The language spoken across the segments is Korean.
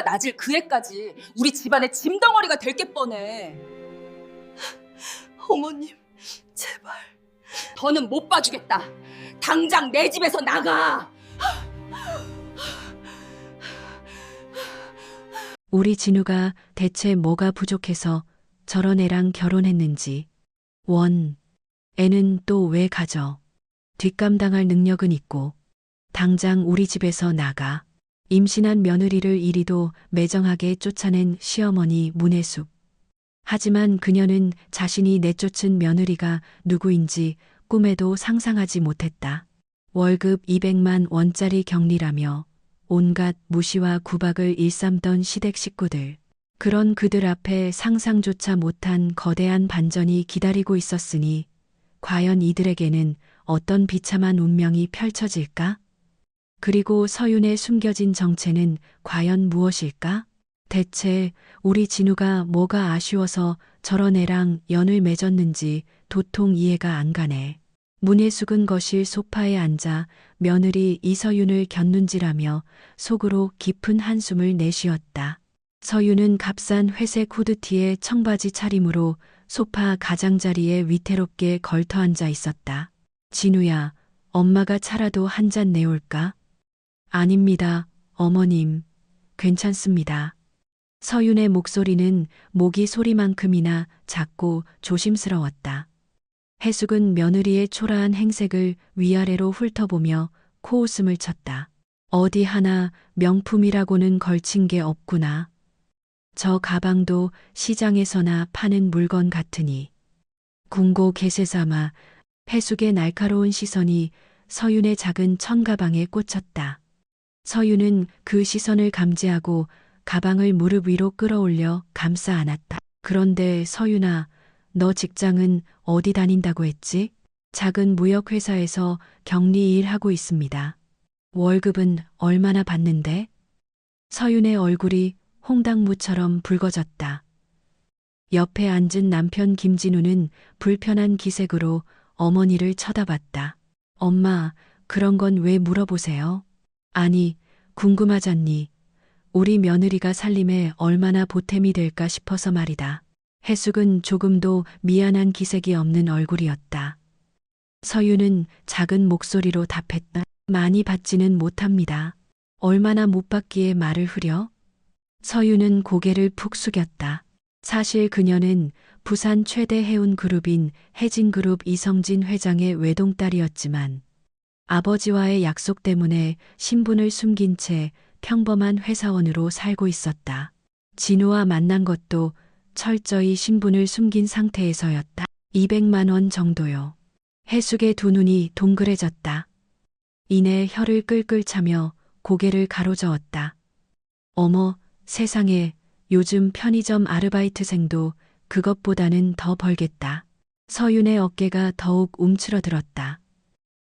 낮을 그 애까지 우리 집안의 짐덩어리가 될 게 뻔해. 어머님, 제발. 더는 못 봐주겠다. 당장 내 집에서 나가. 우리 진우가 대체 뭐가 부족해서 저런 애랑 결혼했는지. 애는 또 왜 가져? 뒷감당할 능력은 있고. 당장 우리 집에서 나가. 임신한 며느리를 이리도 매정하게 쫓아낸 시어머니 문혜숙. 하지만 그녀는 자신이 내쫓은 며느리가 누구인지 꿈에도 상상하지 못했다. 월급 200만 원짜리 격리라며 온갖 무시와 구박을 일삼던 시댁 식구들. 그런 그들 앞에 상상조차 못한 거대한 반전이 기다리고 있었으니 과연 이들에게는 어떤 비참한 운명이 펼쳐질까? 그리고 서윤의 숨겨진 정체는 과연 무엇일까? 대체 우리 진우가 뭐가 아쉬워서 저런 애랑 연을 맺었는지 도통 이해가 안 가네. 문혜숙은 거실 소파에 앉아 며느리 이서윤을 곁눈질하며 속으로 깊은 한숨을 내쉬었다. 서윤은 값싼 회색 후드티에 청바지 차림으로 소파 가장자리에 위태롭게 걸터 앉아 있었다. 진우야, 엄마가 차라도 한 잔 내올까? 아닙니다, 어머님. 괜찮습니다. 서윤의 목소리는 모기 소리만큼이나 작고 조심스러웠다. 해숙은 며느리의 초라한 행색을 위아래로 훑어보며 코웃음을 쳤다. 어디 하나 명품이라고는 걸친 게 없구나. 저 가방도 시장에서나 파는 물건 같으니. 궁고 개세삼아. 해숙의 날카로운 시선이 서윤의 작은 천가방에 꽂혔다. 서윤은 그 시선을 감지하고 가방을 무릎 위로 끌어올려 감싸 안았다. 그런데 서윤아, 너 직장은 어디 다닌다고 했지? 작은 무역회사에서 격리 일하고 있습니다. 월급은 얼마나 받는데? 서윤의 얼굴이 홍당무처럼 붉어졌다. 옆에 앉은 남편 김진우는 불편한 기색으로 어머니를 쳐다봤다. 엄마, 그런 건 왜 물어보세요? 아니, 궁금하잖니. 우리 며느리가 살림에 얼마나 보탬이 될까 싶어서 말이다. 해숙은 조금도 미안한 기색이 없는 얼굴이었다. 서윤은 작은 목소리로 답했다. 많이 받지는 못합니다. 얼마나 못 받기에 말을 흐려? 서윤은 고개를 푹 숙였다. 사실 그녀는 부산 최대 해운 그룹인 해진그룹 이성진 회장의 외동딸이었지만 아버지와의 약속 때문에 신분을 숨긴 채 평범한 회사원으로 살고 있었다. 진우와 만난 것도 철저히 신분을 숨긴 상태에서였다. 200만 원 정도요. 해숙의 두 눈이 동그래졌다. 이내 혀를 끌끌 차며 고개를 가로저었다. 어머, 세상에, 요즘 편의점 아르바이트생도 그것보다는 더 벌겠다. 서윤의 어깨가 더욱 움츠러들었다.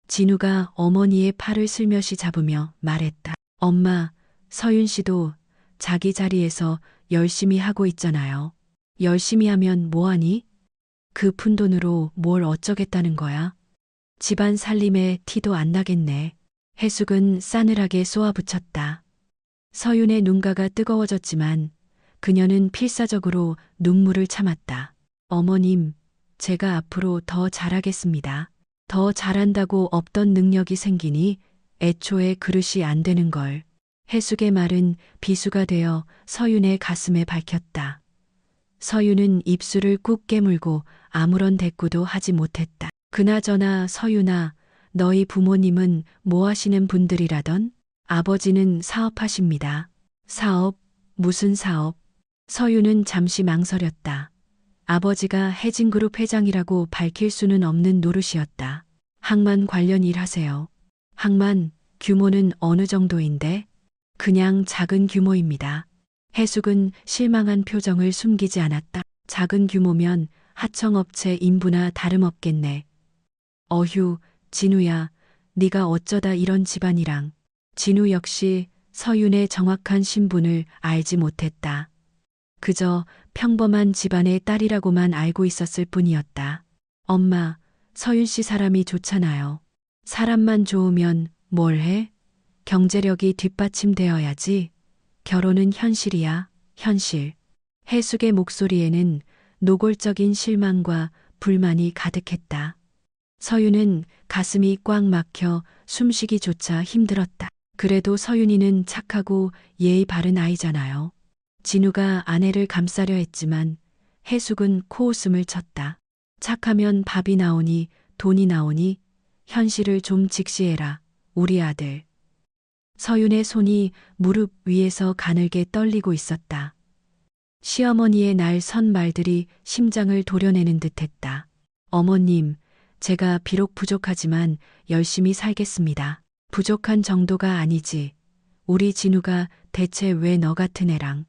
진우가 어머니의 팔을 슬며시 잡으며 말했다. 엄마, 서윤 씨도 자기 자리에서 열심히 하고 있잖아요. 열심히 하면 뭐하니? 그 푼돈으로 뭘 어쩌겠다는 거야? 집안 살림에 티도 안 나겠네. 해숙은 싸늘하게 쏘아붙였다. 서윤의 눈가가 뜨거워졌지만 그녀는 필사적으로 눈물을 참았다. 어머님, 제가 앞으로 더 잘하겠습니다. 더 잘한다고 없던 능력이 생기니 애초에 그릇이 안 되는 걸. 해숙의 말은 비수가 되어 서윤의 가슴에 밝혔다. 서윤은 입술을 꾹 깨물고 아무런 대꾸도 하지 못했다. 그나저나 서윤아, 너희 부모님은 뭐 하시는 분들이라던? 아버지는 사업하십니다. 사업? 무슨 사업? 서윤은 잠시 망설였다. 아버지가 해진그룹 회장이라고 밝힐 수는 없는 노릇이었다. 항만 관련 일 하세요. 항만, 규모는 어느 정도인데? 그냥 작은 규모입니다. 해숙은 실망한 표정을 숨기지 않았다. 작은 규모면 하청업체 인부나 다름없겠네. 어휴, 진우야, 네가 어쩌다 이런 집안이랑. 진우 역시 서윤의 정확한 신분을 알지 못했다. 그저 평범한 집안의 딸이라고만 알고 있었을 뿐이었다. 엄마, 서윤 씨 사람이 좋잖아요. 사람만 좋으면 뭘 해? 경제력이 뒷받침되어야지. 결혼은 현실이야, 현실. 해숙의 목소리에는 노골적인 실망과 불만이 가득했다. 서윤은 가슴이 꽉 막혀 숨쉬기조차 힘들었다. 그래도 서윤이는 착하고 예의 바른 아이잖아요. 진우가 아내를 감싸려 했지만 해숙은 코웃음을 쳤다. 착하면 밥이 나오니 돈이 나오니 현실을 좀 직시해라, 우리 아들. 서윤의 손이 무릎 위에서 가늘게 떨리고 있었다. 시어머니의 날 선 말들이 심장을 도려내는 듯했다. 어머님, 제가 비록 부족하지만 열심히 살겠습니다. 부족한 정도가 아니지. 우리 진우가 대체 왜 너 같은 애랑.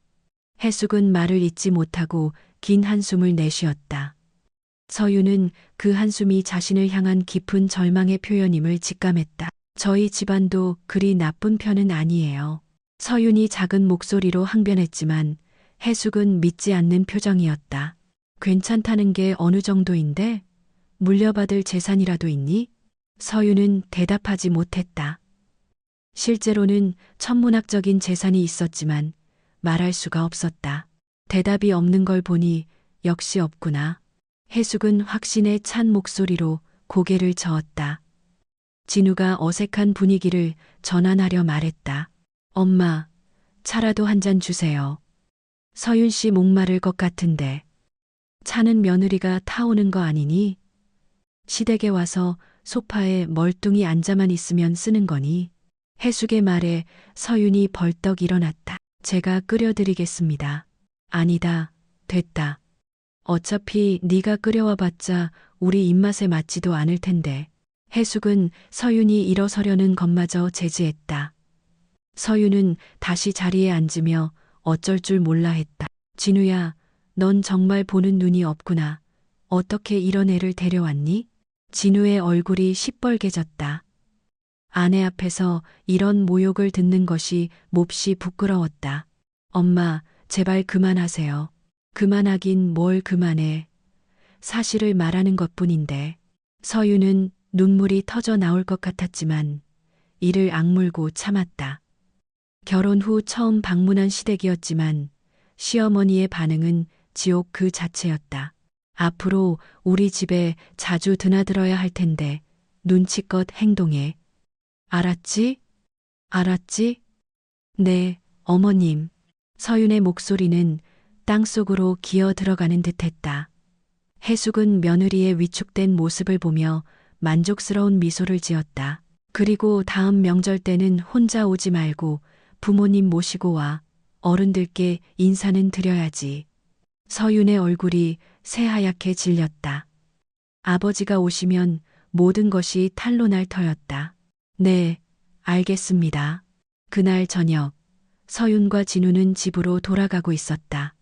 해숙은 말을 잇지 못하고 긴 한숨을 내쉬었다. 서윤은 그 한숨이 자신을 향한 깊은 절망의 표현임을 직감했다. 저희 집안도 그리 나쁜 편은 아니에요. 서윤이 작은 목소리로 항변했지만 해숙은 믿지 않는 표정이었다. 괜찮다는 게 어느 정도인데? 물려받을 재산이라도 있니? 서윤은 대답하지 못했다. 실제로는 천문학적인 재산이 있었지만 말할 수가 없었다. 대답이 없는 걸 보니 역시 없구나. 해숙은 확신에 찬 목소리로 고개를 저었다. 진우가 어색한 분위기를 전환하려 말했다. 엄마, 차라도 한 잔 주세요. 서윤 씨 목마를 것 같은데. 차는 며느리가 타오는 거 아니니? 시댁에 와서 소파에 멀뚱히 앉아만 있으면 쓰는 거니? 해숙의 말에 서윤이 벌떡 일어났다. 제가 끓여드리겠습니다. 아니다, 됐다. 어차피 네가 끓여와봤자 우리 입맛에 맞지도 않을 텐데. 해숙은 서윤이 일어서려는 것마저 제지했다. 서윤은 다시 자리에 앉으며 어쩔 줄 몰라 했다. 진우야, 넌 정말 보는 눈이 없구나. 어떻게 이런 애를 데려왔니? 진우의 얼굴이 시뻘개졌다. 아내 앞에서 이런 모욕을 듣는 것이 몹시 부끄러웠다. 엄마, 제발 그만하세요. 그만하긴 뭘 그만해. 사실을 말하는 것뿐인데. 서윤은 눈물이 터져 나올 것 같았지만 이를 악물고 참았다. 결혼 후 처음 방문한 시댁이었지만 시어머니의 반응은 지옥 그 자체였다. 앞으로 우리 집에 자주 드나들어야 할 텐데 눈치껏 행동해. 알았지? 알았지? 네, 어머님. 서윤의 목소리는 땅속으로 기어 들어가는 듯했다. 해숙은 며느리의 위축된 모습을 보며 만족스러운 미소를 지었다. 그리고 다음 명절 때는 혼자 오지 말고 부모님 모시고 와. 어른들께 인사는 드려야지. 서윤의 얼굴이 새하얗게 질렸다. 아버지가 오시면 모든 것이 탄로날 터였다. 네, 알겠습니다. 그날 저녁, 서윤과 진우는 집으로 돌아가고 있었다.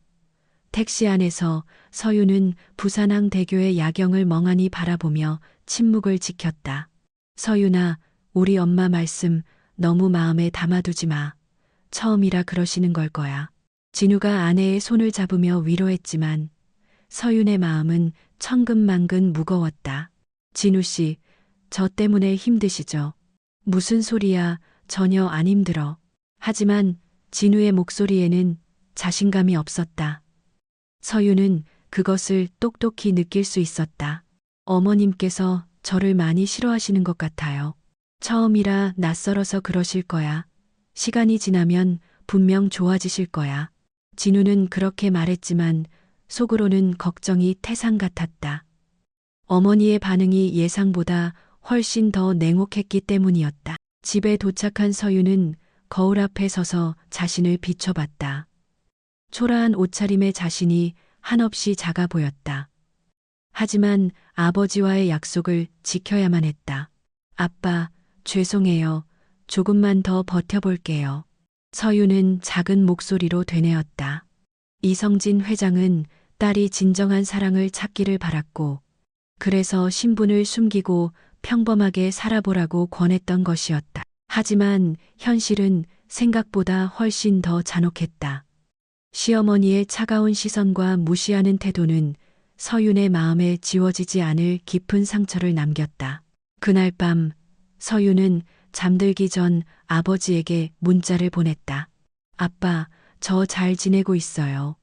택시 안에서 서윤은 부산항대교의 야경을 멍하니 바라보며 침묵을 지켰다. 서윤아, 우리 엄마 말씀 너무 마음에 담아두지 마. 처음이라 그러시는 걸 거야. 진우가 아내의 손을 잡으며 위로했지만 서윤의 마음은 천근만근 무거웠다. 진우 씨, 저 때문에 힘드시죠? 무슨 소리야, 전혀 안 힘들어. 하지만 진우의 목소리에는 자신감이 없었다. 서윤은 그것을 똑똑히 느낄 수 있었다. 어머님께서 저를 많이 싫어하시는 것 같아요. 처음이라 낯설어서 그러실 거야. 시간이 지나면 분명 좋아지실 거야. 진우는 그렇게 말했지만 속으로는 걱정이 태산 같았다. 어머니의 반응이 예상보다 훨씬 더 냉혹했기 때문이었다. 집에 도착한 서윤은 거울 앞에 서서 자신을 비춰봤다. 초라한 옷차림의 자신이 한없이 작아 보였다. 하지만 아버지와의 약속을 지켜야만 했다. 아빠, 죄송해요. 조금만 더 버텨볼게요. 서윤은 작은 목소리로 되뇌었다. 이성진 회장은 딸이 진정한 사랑을 찾기를 바랐고, 그래서 신분을 숨기고 평범하게 살아보라고 권했던 것이었다. 하지만 현실은 생각보다 훨씬 더 잔혹했다. 시어머니의 차가운 시선과 무시하는 태도는 서윤의 마음에 지워지지 않을 깊은 상처를 남겼다. 그날 밤 서윤은 잠들기 전 아버지에게 문자를 보냈다. 아빠, 저 잘 지내고 있어요.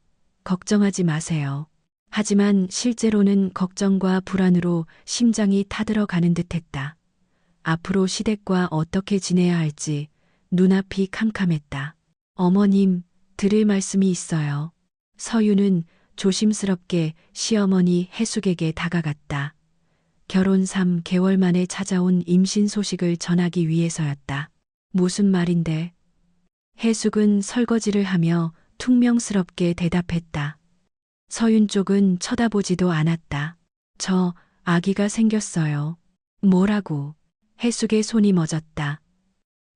걱정하지 마세요. 하지만 실제로는 걱정과 불안으로 심장이 타들어가는 듯 했다. 앞으로 시댁과 어떻게 지내야 할지 눈앞이 캄캄했다. 어머님, 드릴 말씀이 있어요. 서유는 조심스럽게 시어머니 해숙에게 다가갔다. 결혼 3개월 만에 찾아온 임신 소식을 전하기 위해서였다. 무슨 말인데? 해숙은 설거지를 하며 퉁명스럽게 대답했다. 서윤 쪽은 쳐다보지도 않았다. 저 아기가 생겼어요. 뭐라고? 해숙의 손이 멎었다.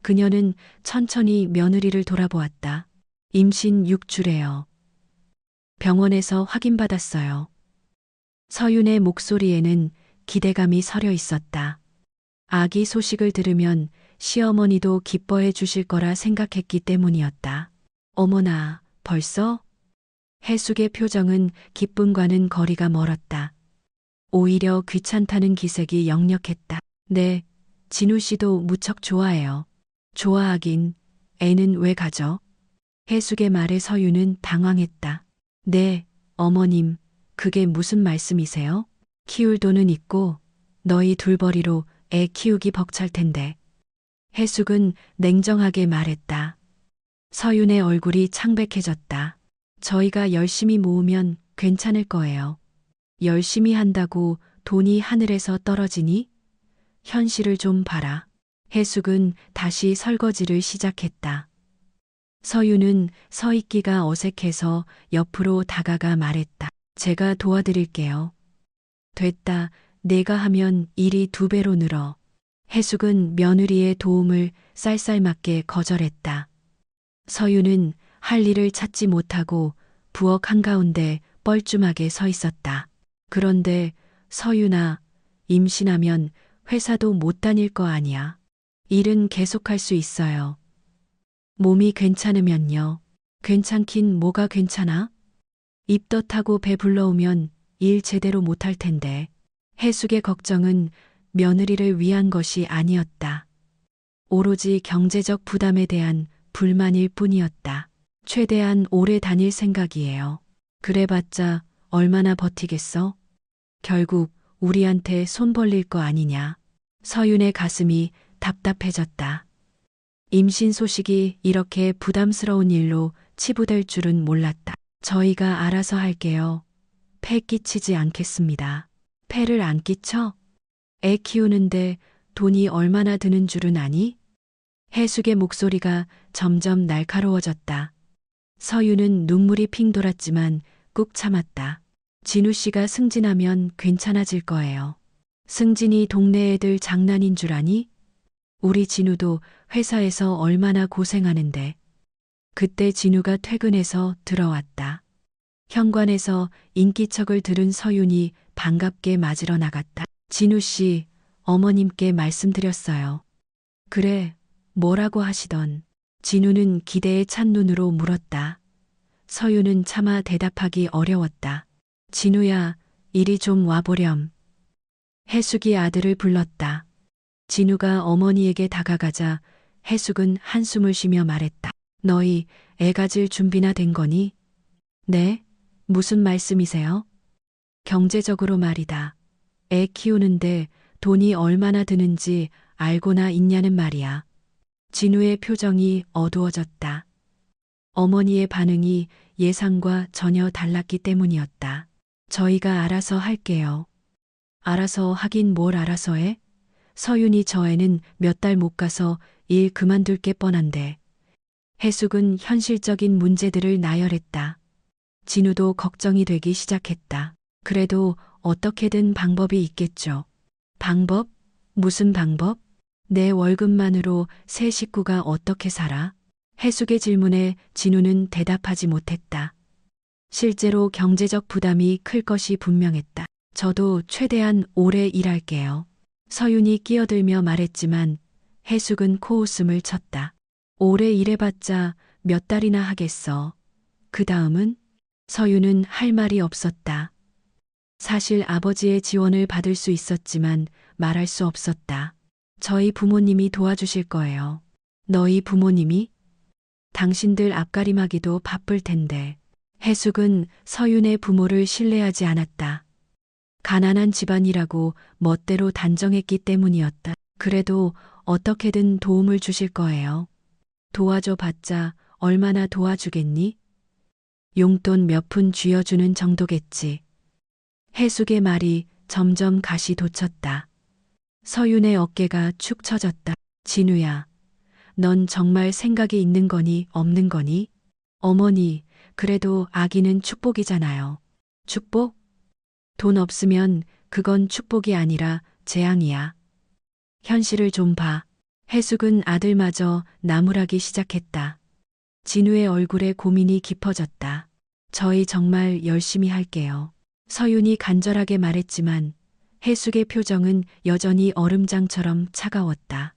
그녀는 천천히 며느리를 돌아보았다. 임신 6주래요. 병원에서 확인받았어요. 서윤의 목소리에는 기대감이 서려 있었다. 아기 소식을 들으면 시어머니도 기뻐해 주실 거라 생각했기 때문이었다. 어머나, 벌써? 해숙의 표정은 기쁨과는 거리가 멀었다. 오히려 귀찮다는 기색이 역력했다. 네, 진우 씨도 무척 좋아해요. 좋아하긴, 애는 왜 가져? 해숙의 말에 서유는 당황했다. 네, 어머님, 그게 무슨 말씀이세요? 키울 돈은 있고 너희 둘벌이로 애 키우기 벅찰 텐데. 해숙은 냉정하게 말했다. 서윤의 얼굴이 창백해졌다. 저희가 열심히 모으면 괜찮을 거예요. 열심히 한다고 돈이 하늘에서 떨어지니? 현실을 좀 봐라. 해숙은 다시 설거지를 시작했다. 서윤은 서 있기가 어색해서 옆으로 다가가 말했다. 제가 도와드릴게요. 됐다. 내가 하면 일이 2배로 늘어. 해숙은 며느리의 도움을 쌀쌀맞게 거절했다. 서윤은 할 일을 찾지 못하고 부엌 한가운데 뻘쭘하게 서 있었다. 그런데 서윤아, 임신하면 회사도 못 다닐 거 아니야. 일은 계속할 수 있어요. 몸이 괜찮으면요. 괜찮긴 뭐가 괜찮아? 입덧하고 배 불러오면 일 제대로 못할 텐데. 해숙의 걱정은 며느리를 위한 것이 아니었다. 오로지 경제적 부담에 대한 불만일 뿐이었다. 최대한 오래 다닐 생각이에요. 그래봤자 얼마나 버티겠어? 결국 우리한테 손 벌릴 거 아니냐. 서윤의 가슴이 답답해졌다. 임신 소식이 이렇게 부담스러운 일로 치부될 줄은 몰랐다. 저희가 알아서 할게요. 폐 끼치지 않겠습니다. 폐를 안 끼쳐? 애 키우는데 돈이 얼마나 드는 줄은 아니? 해숙의 목소리가 점점 날카로워졌다. 서유는 눈물이 핑 돌았지만 꾹 참았다. 진우 씨가 승진하면 괜찮아질 거예요. 승진이 동네 애들 장난인 줄 아니? 우리 진우도 회사에서 얼마나 고생하는데. 그때 진우가 퇴근해서 들어왔다. 현관에서 인기척을 들은 서윤이 반갑게 맞으러 나갔다. 진우 씨, 어머님께 말씀드렸어요. 그래, 뭐라고 하시던. 진우는 기대에 찬 눈으로 물었다. 서윤은 차마 대답하기 어려웠다. 진우야, 이리 좀 와보렴. 해숙이 아들을 불렀다. 진우가 어머니에게 다가가자 해숙은 한숨을 쉬며 말했다. 너희 애 가질 준비나 된 거니? 네? 무슨 말씀이세요? 경제적으로 말이다. 애 키우는데 돈이 얼마나 드는지 알고나 있냐는 말이야. 진우의 표정이 어두워졌다. 어머니의 반응이 예상과 전혀 달랐기 때문이었다. 저희가 알아서 할게요. 알아서 하긴 뭘 알아서 해? 서윤이 저 애는 몇 달 못 가서 일 그만둘 게 뻔한데. 해숙은 현실적인 문제들을 나열했다. 진우도 걱정이 되기 시작했다. 그래도 어떻게든 방법이 있겠죠. 방법? 무슨 방법? 내 월급만으로 새 식구가 어떻게 살아? 해숙의 질문에 진우는 대답하지 못했다. 실제로 경제적 부담이 클 것이 분명했다. 저도 최대한 오래 일할게요. 서윤이 끼어들며 말했지만 해숙은 코웃음을 쳤다. 오래 일해봤자 몇 달이나 하겠어. 그 다음은? 서윤은 할 말이 없었다. 사실 아버지의 지원을 받을 수 있었지만 말할 수 없었다. 저희 부모님이 도와주실 거예요. 너희 부모님이? 당신들 앞가림하기도 바쁠 텐데. 해숙은 서윤의 부모를 신뢰하지 않았다. 가난한 집안이라고 멋대로 단정했기 때문이었다. 그래도 어떻게든 도움을 주실 거예요. 도와줘 봤자 얼마나 도와주겠니? 용돈 몇 푼 쥐어주는 정도겠지. 해숙의 말이 점점 가시 돋쳤다. 서윤의 어깨가 축 처졌다. 진우야, 넌 정말 생각이 있는 거니 없는 거니? 어머니, 그래도 아기는 축복이잖아요. 축복? 돈 없으면 그건 축복이 아니라 재앙이야. 현실을 좀 봐. 해숙은 아들마저 나무라기 시작했다. 진우의 얼굴에 고민이 깊어졌다. 저희 정말 열심히 할게요. 서윤이 간절하게 말했지만 해숙의 표정은 여전히 얼음장처럼 차가웠다.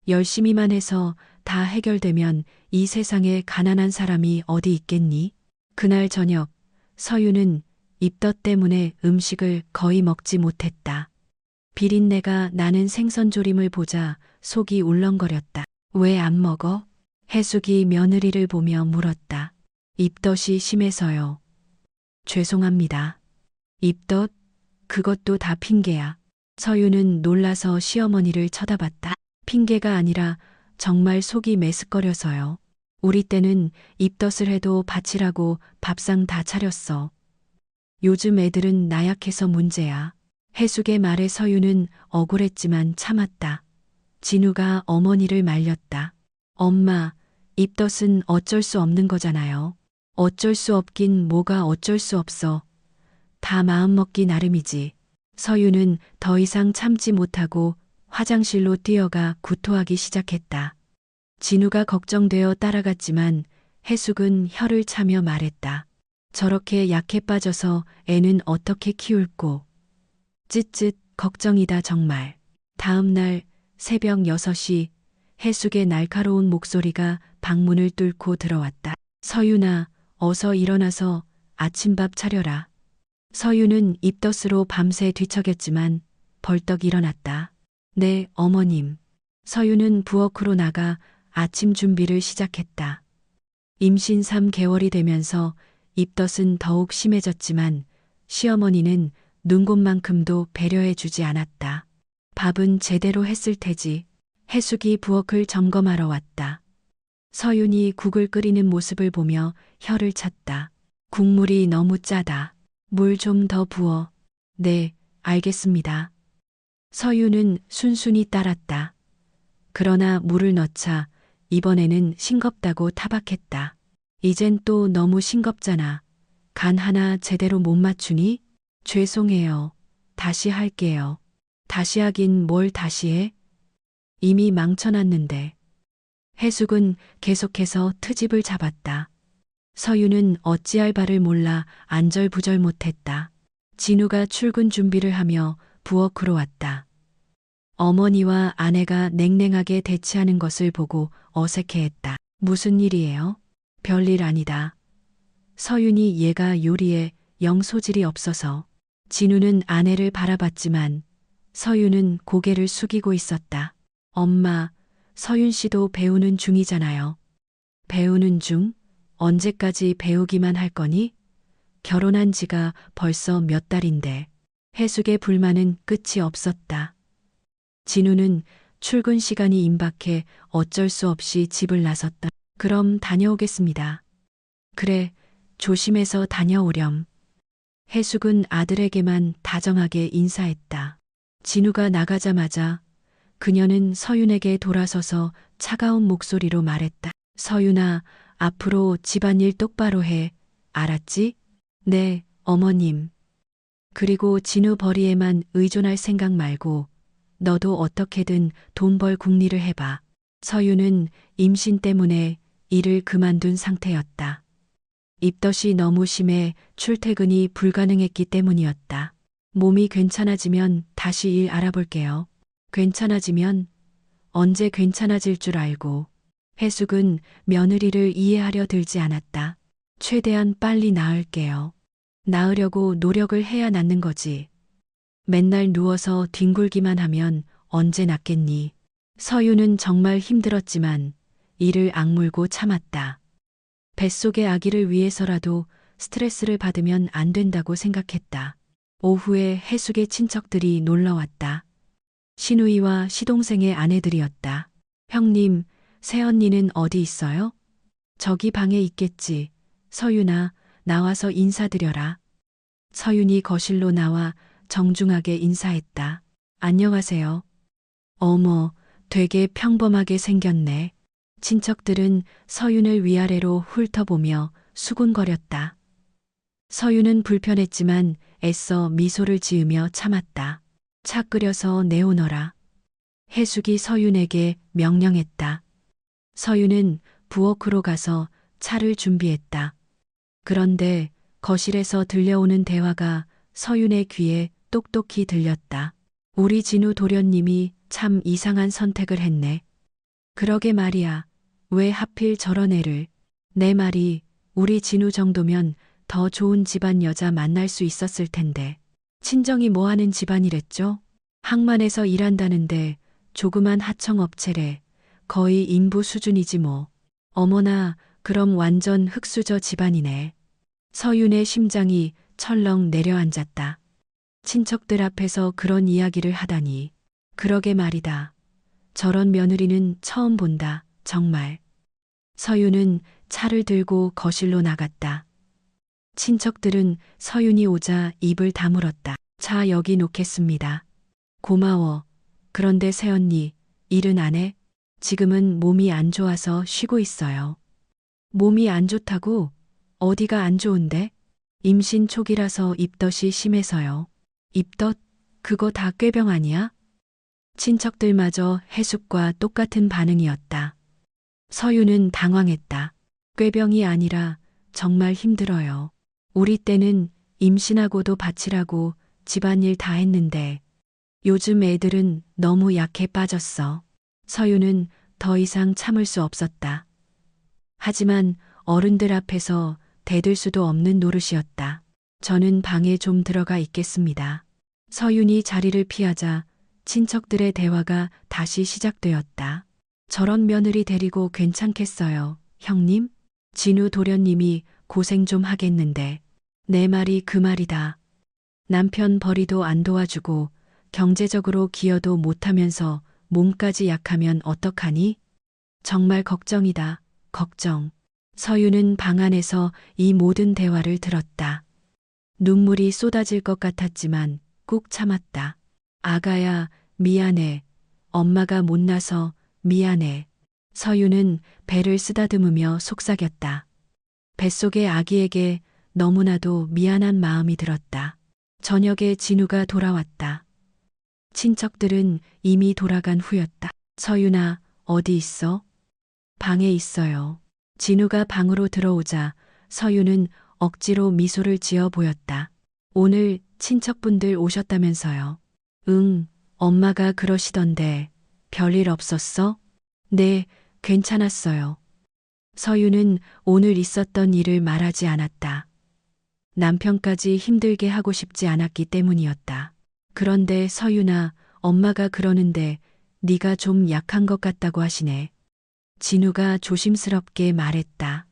열심히만 해서 다 해결되면 이 세상에 가난한 사람이 어디 있겠니? 그날 저녁 서윤은 입덧 때문에 음식을 거의 먹지 못했다. 비린내가 나는 생선조림을 보자 속이 울렁거렸다. 왜 안 먹어? 해숙이 며느리를 보며 물었다. 입덧이 심해서요. 죄송합니다. 입덧? 그것도 다 핑계야. 서윤은 놀라서 시어머니를 쳐다봤다. 핑계가 아니라 정말 속이 메스꺼려서요. 우리 때는 입덧을 해도 바치라고 밥상 다 차렸어. 요즘 애들은 나약해서 문제야. 해숙의 말에 서윤은 억울했지만 참았다. 진우가 어머니를 말렸다. 엄마, 입덧은 어쩔 수 없는 거잖아요. 어쩔 수 없긴 뭐가 어쩔 수 없어. 다 마음먹기 나름이지. 서윤은 더 이상 참지 못하고 화장실로 뛰어가 구토하기 시작했다. 진우가 걱정되어 따라갔지만 해숙은 혀를 차며 말했다. 저렇게 약해 빠져서 애는 어떻게 키울꼬. 쯧쯧 걱정이다 정말. 다음 날 새벽 6시 해숙의 날카로운 목소리가 방문을 뚫고 들어왔다. 서윤아, 어서 일어나서 아침밥 차려라. 서윤은 입덧으로 밤새 뒤척였지만 벌떡 일어났다. 네, 어머님. 서윤은 부엌으로 나가 아침 준비를 시작했다. 임신 3개월이 되면서 입덧은 더욱 심해졌지만 시어머니는 눈곱만큼도 배려해 주지 않았다. 밥은 제대로 했을 테지. 해숙이 부엌을 점검하러 왔다. 서윤이 국을 끓이는 모습을 보며 혀를 찼다. 국물이 너무 짜다. 물 좀 더 부어. 네, 알겠습니다. 서윤은 순순히 따랐다. 그러나 물을 넣자 이번에는 싱겁다고 타박했다. 이젠 또 너무 싱겁잖아. 간 하나 제대로 못 맞추니? 죄송해요. 다시 할게요. 다시 하긴 뭘 다시 해? 이미 망쳐놨는데. 해숙은 계속해서 트집을 잡았다. 서윤은 어찌할 바를 몰라 안절부절 못했다. 진우가 출근 준비를 하며 부엌으로 왔다. 어머니와 아내가 냉랭하게 대치하는 것을 보고 어색해했다. 무슨 일이에요? 별일 아니다. 서윤이 얘가 요리에 영 소질이 없어서. 진우는 아내를 바라봤지만 서윤은 고개를 숙이고 있었다. 엄마, 서윤 씨도 배우는 중이잖아요. 배우는 중? 언제까지 배우기만 할 거니? 결혼한 지가 벌써 몇 달인데. 해숙의 불만은 끝이 없었다. 진우는 출근 시간이 임박해 어쩔 수 없이 집을 나섰다. 그럼 다녀오겠습니다. 그래, 조심해서 다녀오렴. 해숙은 아들에게만 다정하게 인사했다. 진우가 나가자마자 그녀는 서윤에게 돌아서서 차가운 목소리로 말했다. 서윤아, 앞으로 집안일 똑바로 해. 알았지? 네, 어머님. 그리고 진우 벌이에만 의존할 생각 말고 너도 어떻게든 돈 벌 궁리를 해봐. 서윤은 임신 때문에 일을 그만둔 상태였다. 입덧이 너무 심해 출퇴근이 불가능했기 때문이었다. 몸이 괜찮아지면 다시 일 알아볼게요. 괜찮아지면? 언제 괜찮아질 줄 알고. 해숙은 며느리를 이해하려 들지 않았다. 최대한 빨리 나을게요. 나으려고 노력을 해야 낫는 거지. 맨날 누워서 뒹굴기만 하면 언제 낫겠니. 서윤은 정말 힘들었지만 이를 악물고 참았다. 뱃속의 아기를 위해서라도 스트레스를 받으면 안 된다고 생각했다. 오후에 해숙의 친척들이 놀러 왔다. 시누이와 시동생의 아내들이었다. 형님, 새언니는 어디 있어요? 저기 방에 있겠지. 서윤아, 나와서 인사드려라. 서윤이 거실로 나와 정중하게 인사했다. 안녕하세요. 어머, 되게 평범하게 생겼네. 친척들은 서윤을 위아래로 훑어보며 수군거렸다. 서윤은 불편했지만 애써 미소를 지으며 참았다. 차 끓여서 내오너라. 해숙이 서윤에게 명령했다. 서윤은 부엌으로 가서 차를 준비했다. 그런데 거실에서 들려오는 대화가 서윤의 귀에 똑똑히 들렸다. 우리 진우 도련님이 참 이상한 선택을 했네. 그러게 말이야. 왜 하필 저런 애를. 내 말이 우리 진우 정도면 더 좋은 집안 여자 만날 수 있었을 텐데. 친정이 뭐하는 집안이랬죠? 항만에서 일한다는데 조그만 하청업체래. 거의 인부 수준이지 뭐. 어머나, 그럼 완전 흙수저 집안이네. 서윤의 심장이 철렁 내려앉았다. 친척들 앞에서 그런 이야기를 하다니. 그러게 말이다. 저런 며느리는 처음 본다, 정말. 서윤은 차를 들고 거실로 나갔다. 친척들은 서윤이 오자 입을 다물었다. 차 여기 놓겠습니다. 고마워. 그런데 새언니, 일은 안 해? 지금은 몸이 안 좋아서 쉬고 있어요. 몸이 안 좋다고? 어디가 안 좋은데? 임신 초기라서 입덧이 심해서요. 입덧? 그거 다 꾀병 아니야? 친척들마저 해숙과 똑같은 반응이었다. 서윤은 당황했다. 꾀병이 아니라 정말 힘들어요. 우리 때는 임신하고도 바치라고 집안일 다 했는데 요즘 애들은 너무 약해 빠졌어. 서윤은 더 이상 참을 수 없었다. 하지만 어른들 앞에서 대들 수도 없는 노릇이었다. 저는 방에 좀 들어가 있겠습니다. 서윤이 자리를 피하자 친척들의 대화가 다시 시작되었다. 저런 며느리 데리고 괜찮겠어요, 형님? 진우 도련님이 고생 좀 하겠는데. 내 말이 그 말이다. 남편 벌이도 안 도와주고 경제적으로 기여도 못하면서 몸까지 약하면 어떡하니? 정말 걱정이다, 걱정. 서윤은 방 안에서 이 모든 대화를 들었다. 눈물이 쏟아질 것 같았지만 꾹 참았다. 아가야, 미안해. 엄마가 못나서 미안해. 서윤은 배를 쓰다듬으며 속삭였다. 뱃속의 아기에게 너무나도 미안한 마음이 들었다. 저녁에 진우가 돌아왔다. 친척들은 이미 돌아간 후였다. 서윤아, 어디 있어? 방에 있어요. 진우가 방으로 들어오자 서윤은 억지로 미소를 지어 보였다. 오늘 친척분들 오셨다면서요. 응, 엄마가 그러시던데 별일 없었어? 네, 괜찮았어요. 서윤은 오늘 있었던 일을 말하지 않았다. 남편까지 힘들게 하고 싶지 않았기 때문이었다. 그런데 서윤아, 엄마가 그러는데 네가 좀 약한 것 같다고 하시네. 진우가 조심스럽게 말했다.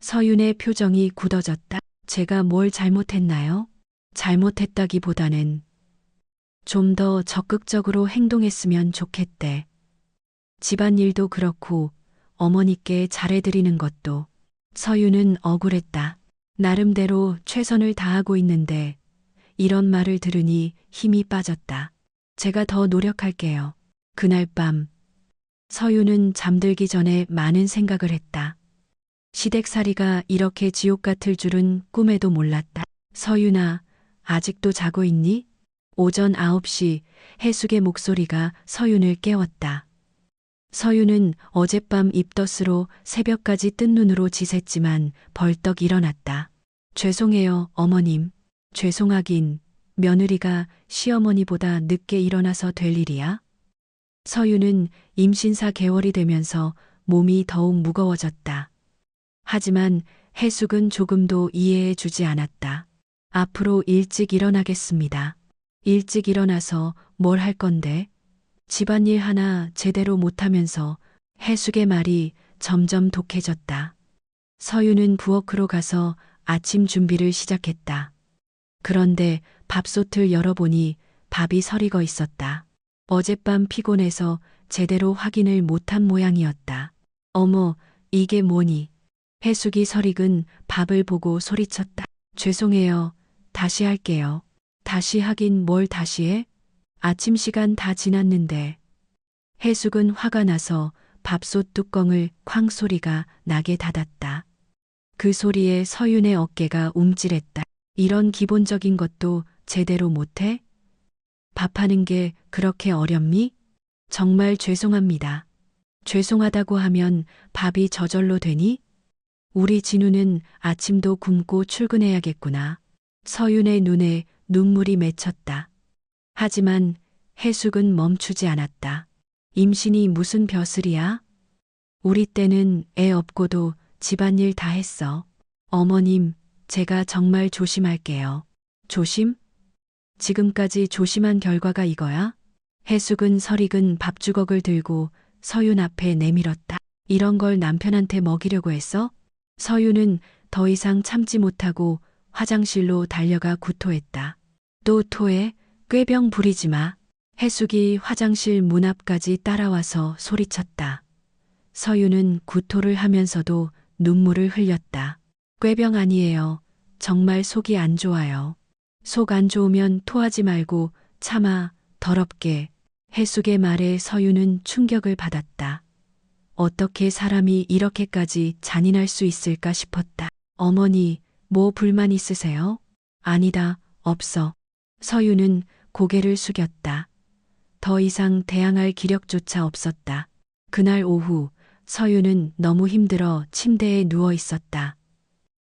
서윤의 표정이 굳어졌다. 제가 뭘 잘못했나요? 잘못했다기보다는 좀 더 적극적으로 행동했으면 좋겠대. 집안일도 그렇고 어머니께 잘해드리는 것도. 서윤은 억울했다. 나름대로 최선을 다하고 있는데 이런 말을 들으니 힘이 빠졌다. 제가 더 노력할게요. 그날 밤 서윤은 잠들기 전에 많은 생각을 했다. 시댁살이가 이렇게 지옥 같을 줄은 꿈에도 몰랐다. 서윤아, 아직도 자고 있니? 오전 9시 해숙의 목소리가 서윤을 깨웠다. 서윤은 어젯밤 입덧으로 새벽까지 뜬 눈으로 지샜지만 벌떡 일어났다. 죄송해요, 어머님. 죄송하긴 며느리가 시어머니보다 늦게 일어나서 될 일이야? 서윤은 임신 4개월이 되면서 몸이 더욱 무거워졌다. 하지만 해숙은 조금도 이해해 주지 않았다. 앞으로 일찍 일어나겠습니다. 일찍 일어나서 뭘 할 건데? 집안일 하나 제대로 못하면서. 해숙의 말이 점점 독해졌다. 서유는 부엌으로 가서 아침 준비를 시작했다. 그런데 밥솥을 열어보니 밥이 서리거 있었다. 어젯밤 피곤해서 제대로 확인을 못한 모양이었다. 어머, 이게 뭐니? 해숙이 설익은 밥을 보고 소리쳤다. 죄송해요. 다시 할게요. 다시 하긴 뭘 다시 해? 아침 시간 다 지났는데. 해숙은 화가 나서 밥솥 뚜껑을 쾅 소리가 나게 닫았다. 그 소리에 서윤의 어깨가 움찔했다. 이런 기본적인 것도 제대로 못해? 밥하는 게 그렇게 어렵니? 정말 죄송합니다. 죄송하다고 하면 밥이 저절로 되니? 우리 진우는 아침도 굶고 출근해야겠구나. 서윤의 눈에 눈물이 맺혔다. 하지만 해숙은 멈추지 않았다. 임신이 무슨 벼슬이야? 우리 때는 애 없고도 집안일 다 했어. 어머님, 제가 정말 조심할게요. 조심? 지금까지 조심한 결과가 이거야? 해숙은 설익은 밥주걱을 들고 서윤 앞에 내밀었다. 이런 걸 남편한테 먹이려고 했어? 서윤은 더 이상 참지 못하고 화장실로 달려가 구토했다. 또 토해? 꾀병 부리지 마. 해숙이 화장실 문 앞까지 따라와서 소리쳤다. 서윤은 구토를 하면서도 눈물을 흘렸다. 꾀병 아니에요. 정말 속이 안 좋아요. 속 안 좋으면 토하지 말고 참아, 더럽게. 해숙의 말에 서윤은 충격을 받았다. 어떻게 사람이 이렇게까지 잔인할 수 있을까 싶었다. 어머니, 뭐 불만 있으세요? 아니다, 없어. 서윤은 고개를 숙였다. 더 이상 대항할 기력조차 없었다. 그날 오후 서윤은 너무 힘들어 침대에 누워 있었다.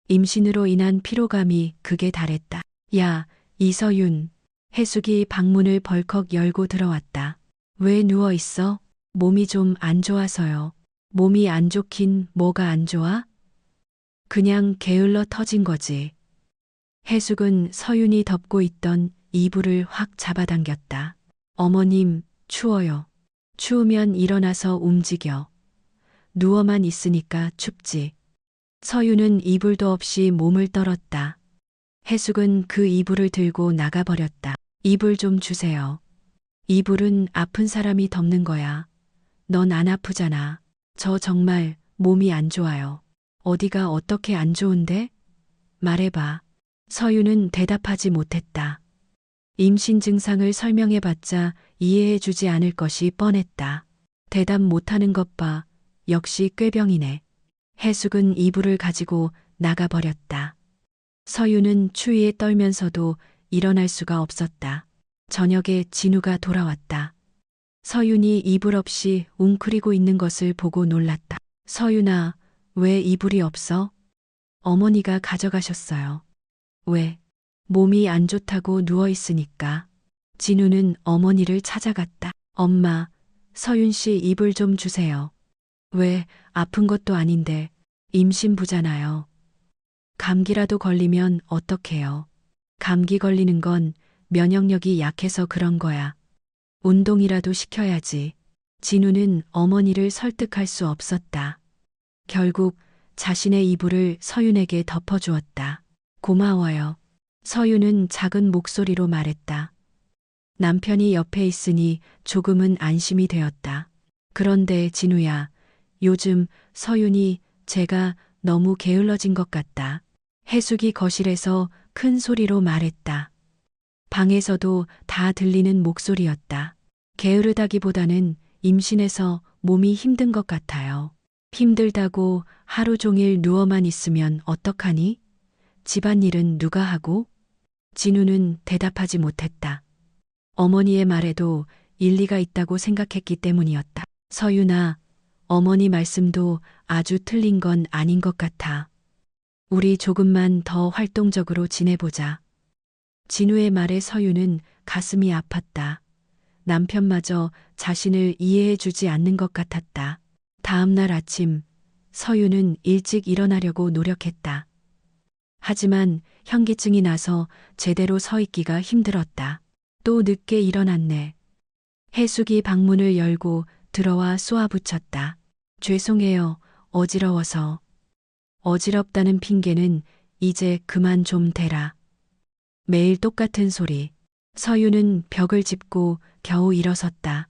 임신으로 인한 피로감이 극에 달했다. 야, 이서윤. 해숙이 방문을 벌컥 열고 들어왔다. 왜 누워 있어? 몸이 좀 안 좋아서요. 몸이 안 좋긴 뭐가 안 좋아? 그냥 게을러 터진 거지. 해숙은 서윤이 덮고 있던 이불을 확 잡아당겼다. 어머님, 추워요. 추우면 일어나서 움직여. 누워만 있으니까 춥지. 서윤은 이불도 없이 몸을 떨었다. 해숙은 그 이불을 들고 나가버렸다. 이불 좀 주세요. 이불은 아픈 사람이 덮는 거야. 넌 안 아프잖아. 저 정말 몸이 안 좋아요. 어디가 어떻게 안 좋은데? 말해봐. 서윤은 대답하지 못했다. 임신 증상을 설명해봤자 이해해주지 않을 것이 뻔했다. 대답 못하는 것 봐. 역시 꾀병이네. 해숙은 이불을 가지고 나가버렸다. 서윤은 추위에 떨면서도 일어날 수가 없었다. 저녁에 진우가 돌아왔다. 서윤이 이불 없이 웅크리고 있는 것을 보고 놀랐다. 서윤아, 왜 이불이 없어? 어머니가 가져가셨어요. 왜? 몸이 안 좋다고 누워 있으니까. 진우는 어머니를 찾아갔다. 엄마, 서윤 씨 이불 좀 주세요. 왜? 아픈 것도 아닌데 임신부잖아요. 감기라도 걸리면 어떡해요? 감기 걸리는 건 면역력이 약해서 그런 거야. 운동이라도 시켜야지. 진우는 어머니를 설득할 수 없었다. 결국 자신의 이불을 서윤에게 덮어주었다. 고마워요. 서윤은 작은 목소리로 말했다. 남편이 옆에 있으니 조금은 안심이 되었다. 그런데 진우야, 요즘 서윤이 제가 너무 게을러진 것 같다. 해숙이 거실에서 큰 소리로 말했다. 방에서도 다 들리는 목소리였다. 게으르다기보다는 임신해서 몸이 힘든 것 같아요. 힘들다고 하루 종일 누워만 있으면 어떡하니? 집안일은 누가 하고? 진우는 대답하지 못했다. 어머니의 말에도 일리가 있다고 생각했기 때문이었다. 서윤아, 어머니 말씀도 아주 틀린 건 아닌 것 같아. 우리 조금만 더 활동적으로 지내보자. 진우의 말에 서윤은 가슴이 아팠다. 남편마저 자신을 이해해주지 않는 것 같았다. 다음 날 아침, 서윤은 일찍 일어나려고 노력했다. 하지만 현기증이 나서 제대로 서 있기가 힘들었다. 또 늦게 일어났네. 해숙이 방문을 열고 들어와 쏘아붙였다. 죄송해요. 어지러워서. 어지럽다는 핑계는 이제 그만 좀 대라. 매일 똑같은 소리. 서유는 벽을 짚고 겨우 일어섰다.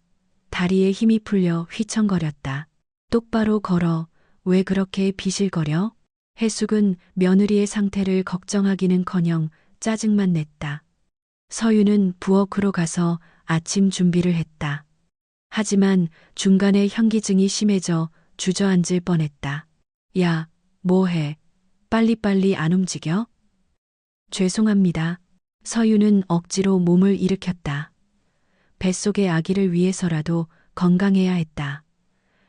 다리에 힘이 풀려 휘청거렸다. 똑바로 걸어. 왜 그렇게 비실거려? 해숙은 며느리의 상태를 걱정하기는커녕 짜증만 냈다. 서유는 부엌으로 가서 아침 준비를 했다. 하지만 중간에 현기증이 심해져 주저앉을 뻔했다. 야, 뭐해? 빨리빨리 안 움직여? 죄송합니다. 서유는 억지로 몸을 일으켰다. 뱃속의 아기를 위해서라도 건강해야 했다.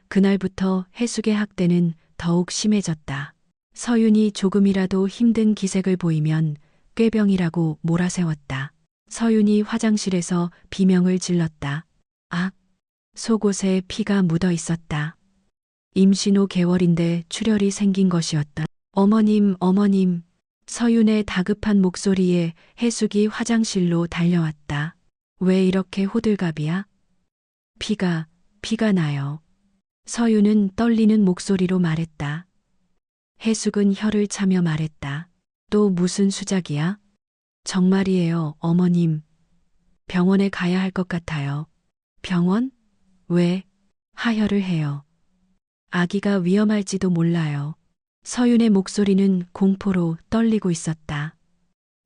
그날부터 해숙의 학대는 더욱 심해졌다. 서윤이 조금이라도 힘든 기색을 보이면 꾀병이라고 몰아세웠다. 서윤이 화장실에서 비명을 질렀다. 아, 속옷에 피가 묻어 있었다. 임신 후 개월인데 출혈이 생긴 것이었다. 어머님, 어머님. 서윤의 다급한 목소리에 해숙이 화장실로 달려왔다. 왜 이렇게 호들갑이야? 피가 나요. 서윤은 떨리는 목소리로 말했다. 해숙은 혀를 차며 말했다. 또 무슨 수작이야? 정말이에요, 어머님. 병원에 가야 할 것 같아요. 병원? 왜? 하혈을 해요. 아기가 위험할지도 몰라요. 서윤의 목소리는 공포로 떨리고 있었다.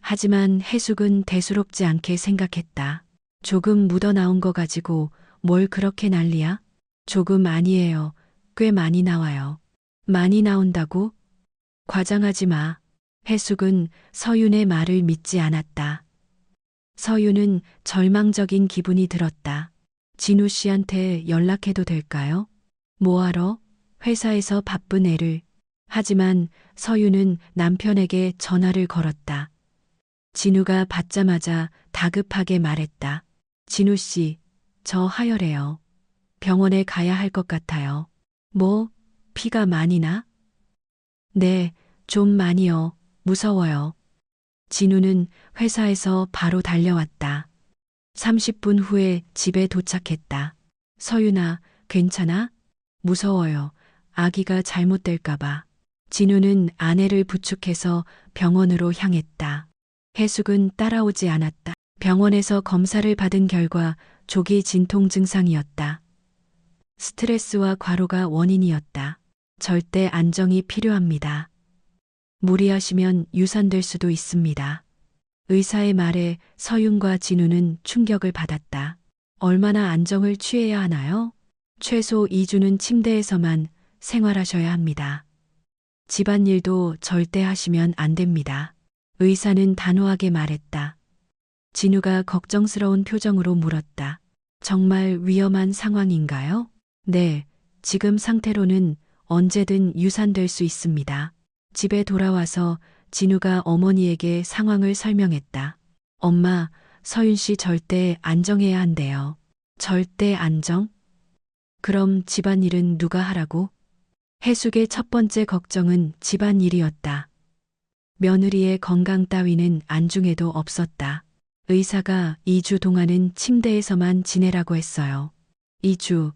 하지만 해숙은 대수롭지 않게 생각했다. 조금 묻어나온 거 가지고 뭘 그렇게 난리야? 조금 아니에요. 꽤 많이 나와요. 많이 나온다고? 과장하지 마. 해숙은 서윤의 말을 믿지 않았다. 서윤은 절망적인 기분이 들었다. 진우 씨한테 연락해도 될까요? 뭐하러? 회사에서 바쁜 애를. 하지만 서윤은 남편에게 전화를 걸었다. 진우가 받자마자 다급하게 말했다. 진우 씨, 저 하혈해요. 병원에 가야 할 것 같아요. 뭐, 피가 많이 나? 네, 좀 많이요. 무서워요. 진우는 회사에서 바로 달려왔다. 30분 후에 집에 도착했다. 서윤아, 괜찮아? 무서워요. 아기가 잘못될까봐. 진우는 아내를 부축해서 병원으로 향했다. 해숙은 따라오지 않았다. 병원에서 검사를 받은 결과 조기 진통 증상이었다. 스트레스와 과로가 원인이었다. 절대 안정이 필요합니다. 무리하시면 유산될 수도 있습니다. 의사의 말에 서윤과 진우는 충격을 받았다. 얼마나 안정을 취해야 하나요? 최소 2주는 침대에서만 생활하셔야 합니다. 집안일도 절대 하시면 안 됩니다. 의사는 단호하게 말했다. 진우가 걱정스러운 표정으로 물었다. 정말 위험한 상황인가요? 네, 지금 상태로는 언제든 유산될 수 있습니다. 집에 돌아와서 진우가 어머니에게 상황을 설명했다. 엄마, 서윤 씨 절대 안정해야 한대요. 절대 안정? 그럼 집안일은 누가 하라고? 해숙의 첫 번째 걱정은 집안일이었다. 며느리의 건강 따위는 안중에도 없었다. 의사가 2주 동안은 침대에서만 지내라고 했어요. 2주.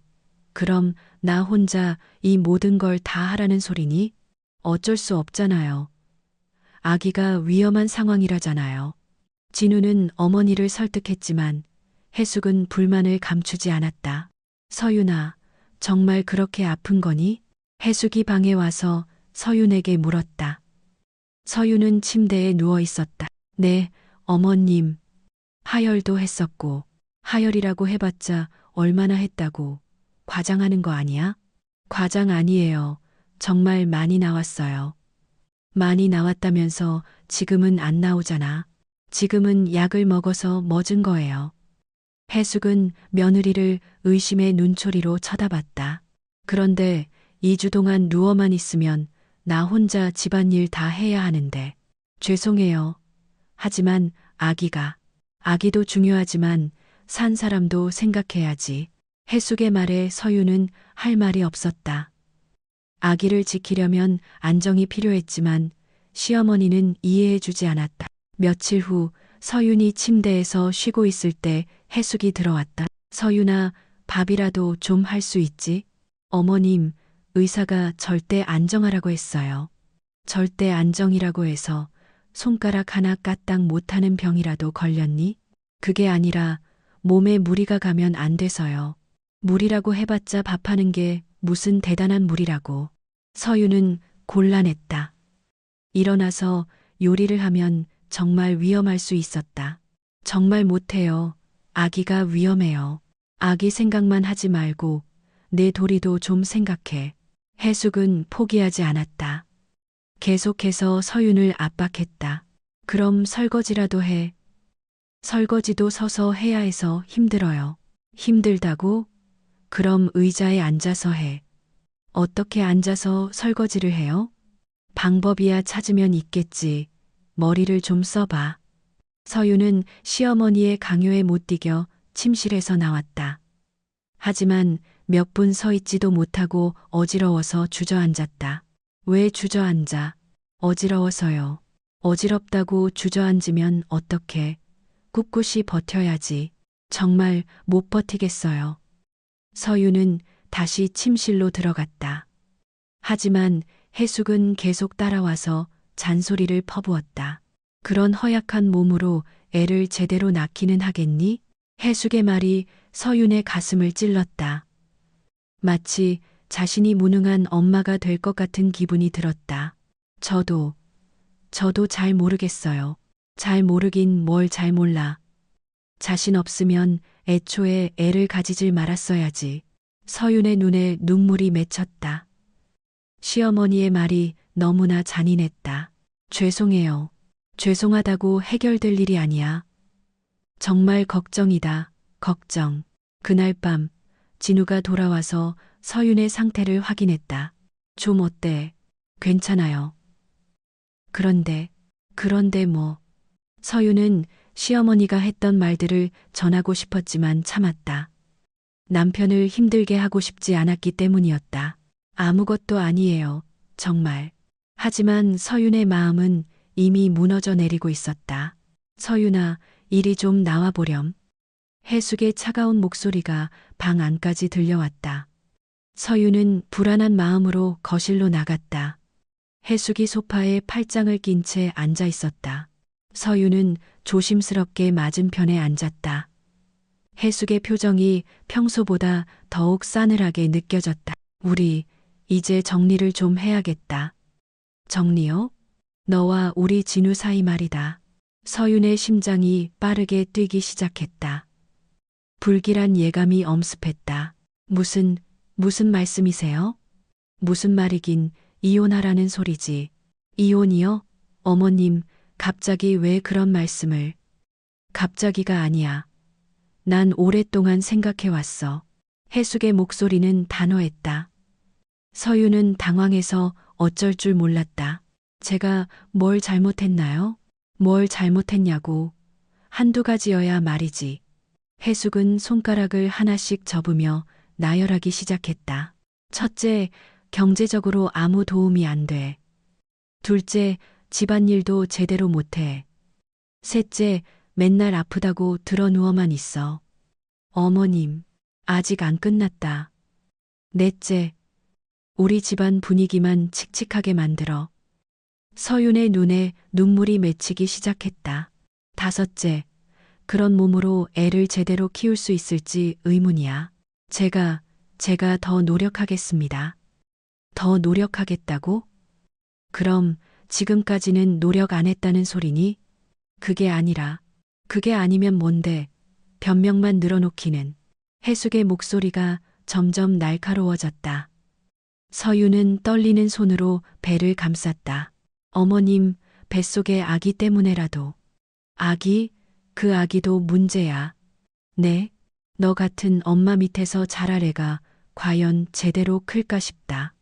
그럼 나 혼자 이 모든 걸 다 하라는 소리니? 어쩔 수 없잖아요. 아기가 위험한 상황이라잖아요. 진우는 어머니를 설득했지만 해숙은 불만을 감추지 않았다. 서윤아, 정말 그렇게 아픈 거니? 해숙이 방에 와서 서윤에게 물었다. 서윤은 침대에 누워 있었다. 네, 어머님. 하혈도 했었고, 하혈이라고 해봤자 얼마나 했다고. 과장하는 거 아니야? 과장 아니에요. 정말 많이 나왔어요. 많이 나왔다면서 지금은 안 나오잖아. 지금은 약을 먹어서 멎은 거예요. 해숙은 며느리를 의심의 눈초리로 쳐다봤다. 그런데 2주 동안 누워만 있으면 나 혼자 집안일 다 해야 하는데. 죄송해요. 하지만 아기도 중요하지만 산 사람도 생각해야지. 해숙의 말에 서윤은 할 말이 없었다. 아기를 지키려면 안정이 필요했지만 시어머니는 이해해주지 않았다. 며칠 후 서윤이 침대에서 쉬고 있을 때 해숙이 들어왔다. 서윤아, 밥이라도 좀 할 수 있지? 어머님, 의사가 절대 안정하라고 했어요. 절대 안정이라고 해서 손가락 하나 까딱 못하는 병이라도 걸렸니? 그게 아니라 몸에 무리가 가면 안 돼서요. 무리라고 해봤자 밥하는 게 무슨 대단한 무리라고. 서유는 곤란했다. 일어나서 요리를 하면 정말 위험할 수 있었다. 정말 못해요. 아기가 위험해요. 아기 생각만 하지 말고 내 도리도 좀 생각해. 해숙은 포기하지 않았다. 계속해서 서윤을 압박했다. 그럼 설거지라도 해. 설거지도 서서 해야 해서 힘들어요. 힘들다고? 그럼 의자에 앉아서 해. 어떻게 앉아서 설거지를 해요? 방법이야 찾으면 있겠지. 머리를 좀 써봐. 서유는 시어머니의 강요에 못 이겨 침실에서 나왔다. 하지만 몇 분 서 있지도 못하고 어지러워서 주저앉았다. 왜 주저앉아? 어지러워서요. 어지럽다고 주저앉으면 어떡해? 꿋꿋이 버텨야지. 정말 못 버티겠어요. 서유는 다시 침실로 들어갔다. 하지만 해숙은 계속 따라와서 잔소리를 퍼부었다. 그런 허약한 몸으로 애를 제대로 낳기는 하겠니? 해숙의 말이 서윤의 가슴을 찔렀다. 마치 자신이 무능한 엄마가 될 것 같은 기분이 들었다. 저도 잘 모르겠어요. 잘 모르긴 뭘 잘 몰라. 자신 없으면 애초에 애를 가지질 말았어야지. 서윤의 눈에 눈물이 맺혔다. 시어머니의 말이 너무나 잔인했다. 죄송해요. 죄송하다고 해결될 일이 아니야. 정말 걱정이다. 걱정. 그날 밤 진우가 돌아와서 서윤의 상태를 확인했다. 좀 어때? 괜찮아요. 그런데 뭐. 서윤은 시어머니가 했던 말들을 전하고 싶었지만 참았다. 남편을 힘들게 하고 싶지 않았기 때문이었다. 아무것도 아니에요. 정말. 하지만 서윤의 마음은 이미 무너져 내리고 있었다. 서윤아, 이리 좀 나와보렴. 해숙의 차가운 목소리가 방 안까지 들려왔다. 서윤은 불안한 마음으로 거실로 나갔다. 해숙이 소파에 팔짱을 낀 채 앉아 있었다. 서윤은 조심스럽게 맞은편에 앉았다. 해숙의 표정이 평소보다 더욱 싸늘하게 느껴졌다. 우리 이제 정리를 좀 해야겠다. 정리요? 너와 우리 진우 사이 말이다. 서윤의 심장이 빠르게 뛰기 시작했다. 불길한 예감이 엄습했다. 무슨 말씀이세요? 무슨 말이긴 이혼하라는 소리지. 이혼이요? 어머님, 갑자기 왜 그런 말씀을. 갑자기가 아니야. 난 오랫동안 생각해왔어. 해숙의 목소리는 단호했다. 서윤은 당황해서 어쩔 줄 몰랐다. 제가 뭘 잘못했나요? 뭘 잘못했냐고. 한두 가지여야 말이지. 해숙은 손가락을 하나씩 접으며 나열하기 시작했다. 첫째, 경제적으로 아무 도움이 안 돼. 둘째, 집안일도 제대로 못해. 셋째, 맨날 아프다고 드러 누워만 있어. 어머님, 아직 안 끝났다. 넷째, 우리 집안 분위기만 칙칙하게 만들어. 서윤의 눈에 눈물이 맺히기 시작했다. 다섯째, 그런 몸으로 애를 제대로 키울 수 있을지 의문이야. 제가 더 노력하겠습니다. 더 노력하겠다고? 그럼 지금까지는 노력 안 했다는 소리니? 그게 아니면 뭔데? 변명만 늘어놓기는. 해숙의 목소리가 점점 날카로워졌다. 서윤은 떨리는 손으로 배를 감쌌다. 어머님, 뱃속의 아기 때문에라도. 아기? 그 아기도 문제야. 네? 너 같은 엄마 밑에서 자랄 애가 과연 제대로 클까 싶다.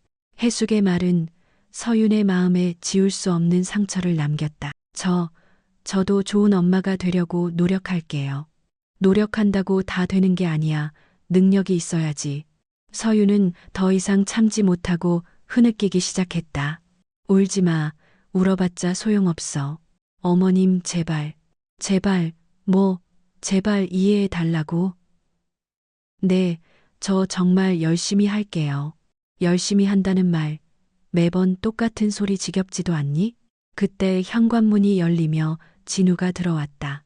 해숙의 말은 서윤의 마음에 지울 수 없는 상처를 남겼다. 저도 좋은 엄마가 되려고 노력할게요. 노력한다고 다 되는 게 아니야. 능력이 있어야지. 서윤은 더 이상 참지 못하고 흐느끼기 시작했다. 울지 마. 울어봤자 소용없어. 어머님, 제발 이해해 달라고. 네, 저 정말 열심히 할게요. 열심히 한다는 말, 매번 똑같은 소리 지겹지도 않니? 그때 현관문이 열리며 진우가 들어왔다.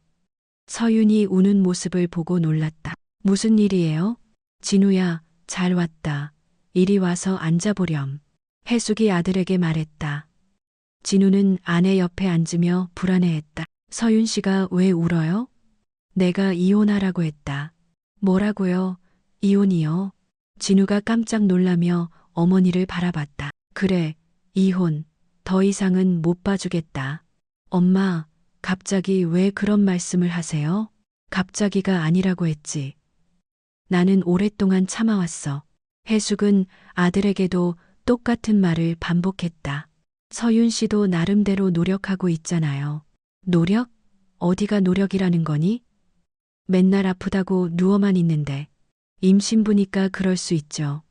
서윤이 우는 모습을 보고 놀랐다. 무슨 일이에요? 진우야, 잘 왔다. 이리 와서 앉아보렴. 혜숙이 아들에게 말했다. 진우는 아내 옆에 앉으며 불안해했다. 서윤 씨가 왜 울어요? 내가 이혼하라고 했다. 뭐라고요? 이혼이요? 진우가 깜짝 놀라며 어머니를 바라봤다. 그래, 이혼. 더 이상은 못 봐주겠다. 엄마, 갑자기 왜 그런 말씀을 하세요? 갑자기가 아니라고 했지. 나는 오랫동안 참아왔어. 혜숙은 아들에게도 똑같은 말을 반복했다. 서윤 씨도 나름대로 노력하고 있잖아요. 노력? 어디가 노력이라는 거니? 맨날 아프다고 누워만 있는데. 임신부니까 그럴 수 있죠.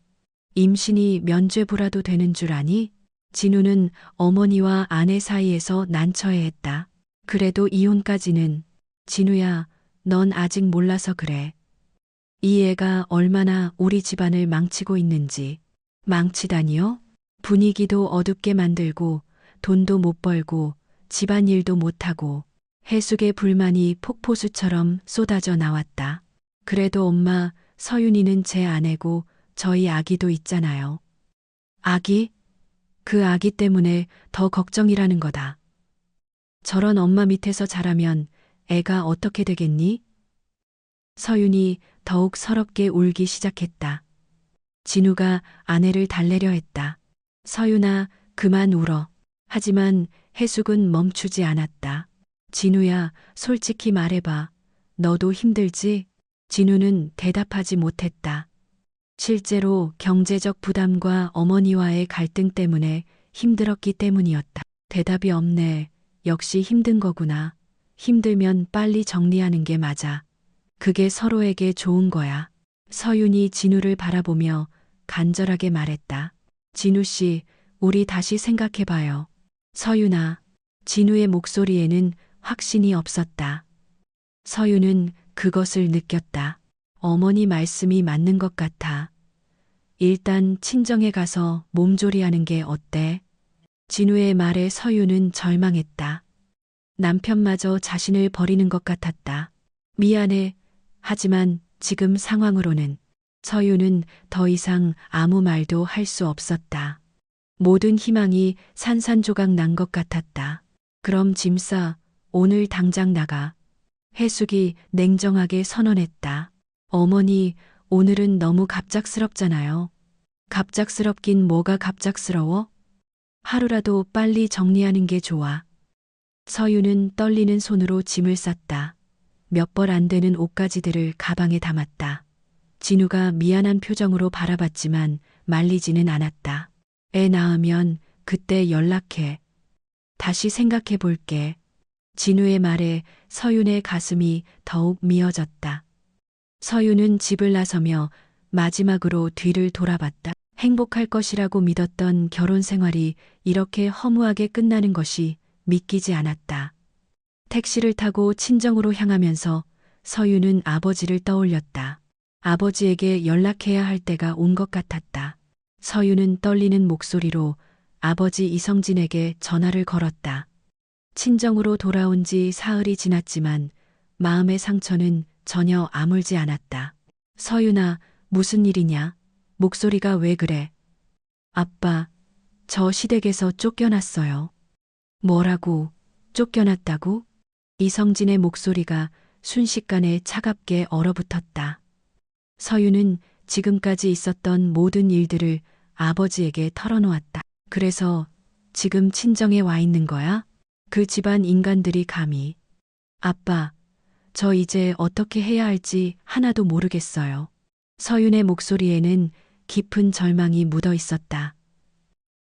임신이 면죄부라도 되는 줄 아니? 진우는 어머니와 아내 사이에서 난처해했다. 그래도 이혼까지는. 진우야, 넌 아직 몰라서 그래. 이 애가 얼마나 우리 집안을 망치고 있는지. 망치다니요? 분위기도 어둡게 만들고 돈도 못 벌고 집안일도 못하고. 혜숙의 불만이 폭포수처럼 쏟아져 나왔다. 그래도 엄마, 서윤이는 제 아내고 저희 아기도 있잖아요. 아기? 그 아기 때문에 더 걱정이라는 거다. 저런 엄마 밑에서 자라면 애가 어떻게 되겠니? 서윤이 더욱 서럽게 울기 시작했다. 진우가 아내를 달래려 했다. 서윤아, 그만 울어. 하지만 혜숙은 멈추지 않았다. 진우야, 솔직히 말해봐. 너도 힘들지? 진우는 대답하지 못했다. 실제로 경제적 부담과 어머니와의 갈등 때문에 힘들었기 때문이었다. 대답이 없네. 역시 힘든 거구나. 힘들면 빨리 정리하는 게 맞아. 그게 서로에게 좋은 거야. 서윤이 진우를 바라보며 간절하게 말했다. 진우 씨, 우리 다시 생각해봐요. 서윤아, 진우의 목소리에는 확신이 없었다. 서윤은 그것을 느꼈다. 어머니 말씀이 맞는 것 같아. 일단 친정에 가서 몸조리하는 게 어때? 진우의 말에 서윤은 절망했다. 남편마저 자신을 버리는 것 같았다. 미안해. 하지만 지금 상황으로는. 서윤은 더 이상 아무 말도 할 수 없었다. 모든 희망이 산산조각 난 것 같았다. 그럼 짐 싸. 오늘 당장 나가. 혜숙이 냉정하게 선언했다. 어머니, 오늘은 너무 갑작스럽잖아요. 갑작스럽긴 뭐가 갑작스러워? 하루라도 빨리 정리하는 게 좋아. 서윤은 떨리는 손으로 짐을 쌌다. 몇 벌 안 되는 옷가지들을 가방에 담았다. 진우가 미안한 표정으로 바라봤지만 말리지는 않았다. 애 낳으면 그때 연락해. 다시 생각해 볼게. 진우의 말에 서윤의 가슴이 더욱 미어졌다. 서윤은 집을 나서며 마지막으로 뒤를 돌아봤다. 행복할 것이라고 믿었던 결혼 생활이 이렇게 허무하게 끝나는 것이 믿기지 않았다. 택시를 타고 친정으로 향하면서 서윤은 아버지를 떠올렸다. 아버지에게 연락해야 할 때가 온 것 같았다. 서윤은 떨리는 목소리로 아버지 이성진에게 전화를 걸었다. 친정으로 돌아온 지 사흘이 지났지만 마음의 상처는 전혀 아물지 않았다. 서윤아, 무슨 일이냐? 목소리가 왜 그래? 아빠, 저 시댁에서 쫓겨났어요. 뭐라고? 쫓겨났다고? 이성진의 목소리가 순식간에 차갑게 얼어붙었다. 서윤은 지금까지 있었던 모든 일들을 아버지에게 털어놓았다. 그래서 지금 친정에 와 있는 거야? 그 집안 인간들이 감히. 아빠, 저 이제 어떻게 해야 할지 하나도 모르겠어요. 서윤의 목소리에는 깊은 절망이 묻어 있었다.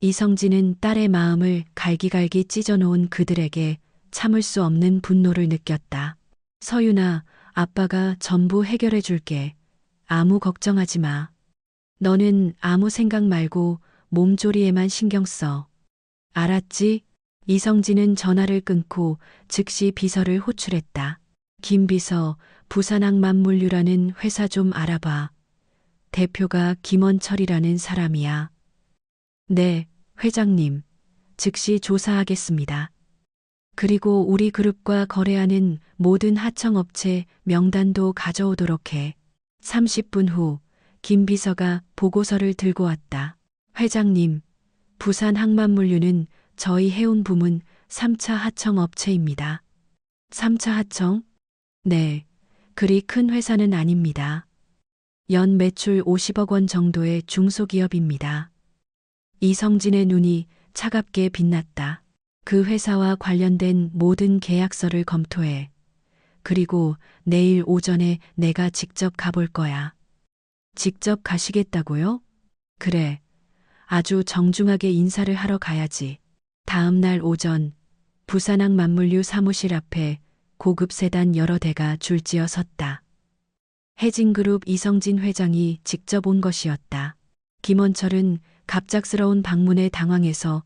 이성진은 딸의 마음을 갈기갈기 찢어놓은 그들에게 참을 수 없는 분노를 느꼈다. 서윤아, 아빠가 전부 해결해 줄게. 아무 걱정하지 마. 너는 아무 생각 말고 몸조리에만 신경 써. 알았지? 이성진은 전화를 끊고 즉시 비서를 호출했다. 김 비서, 부산항만물류라는 회사 좀 알아봐. 대표가 김원철이라는 사람이야. 네, 회장님, 즉시 조사하겠습니다. 그리고 우리 그룹과 거래하는 모든 하청업체 명단도 가져오도록 해. 30분 후 김 비서가 보고서를 들고 왔다. 회장님, 부산 항만물류는 저희 해운 부문 3차 하청업체입니다. 3차 하청? 네, 그리 큰 회사는 아닙니다. 연 매출 50억 원 정도의 중소기업입니다. 이성진의 눈이 차갑게 빛났다. 그 회사와 관련된 모든 계약서를 검토해. 그리고 내일 오전에 내가 직접 가볼 거야. 직접 가시겠다고요? 그래. 아주 정중하게 인사를 하러 가야지. 다음 날 오전 부산항만물류 사무실 앞에 고급 세단 여러 대가 줄지어 섰다. 해진그룹 이성진 회장이 직접 온 것이었다. 김원철은 갑작스러운 방문에 당황해서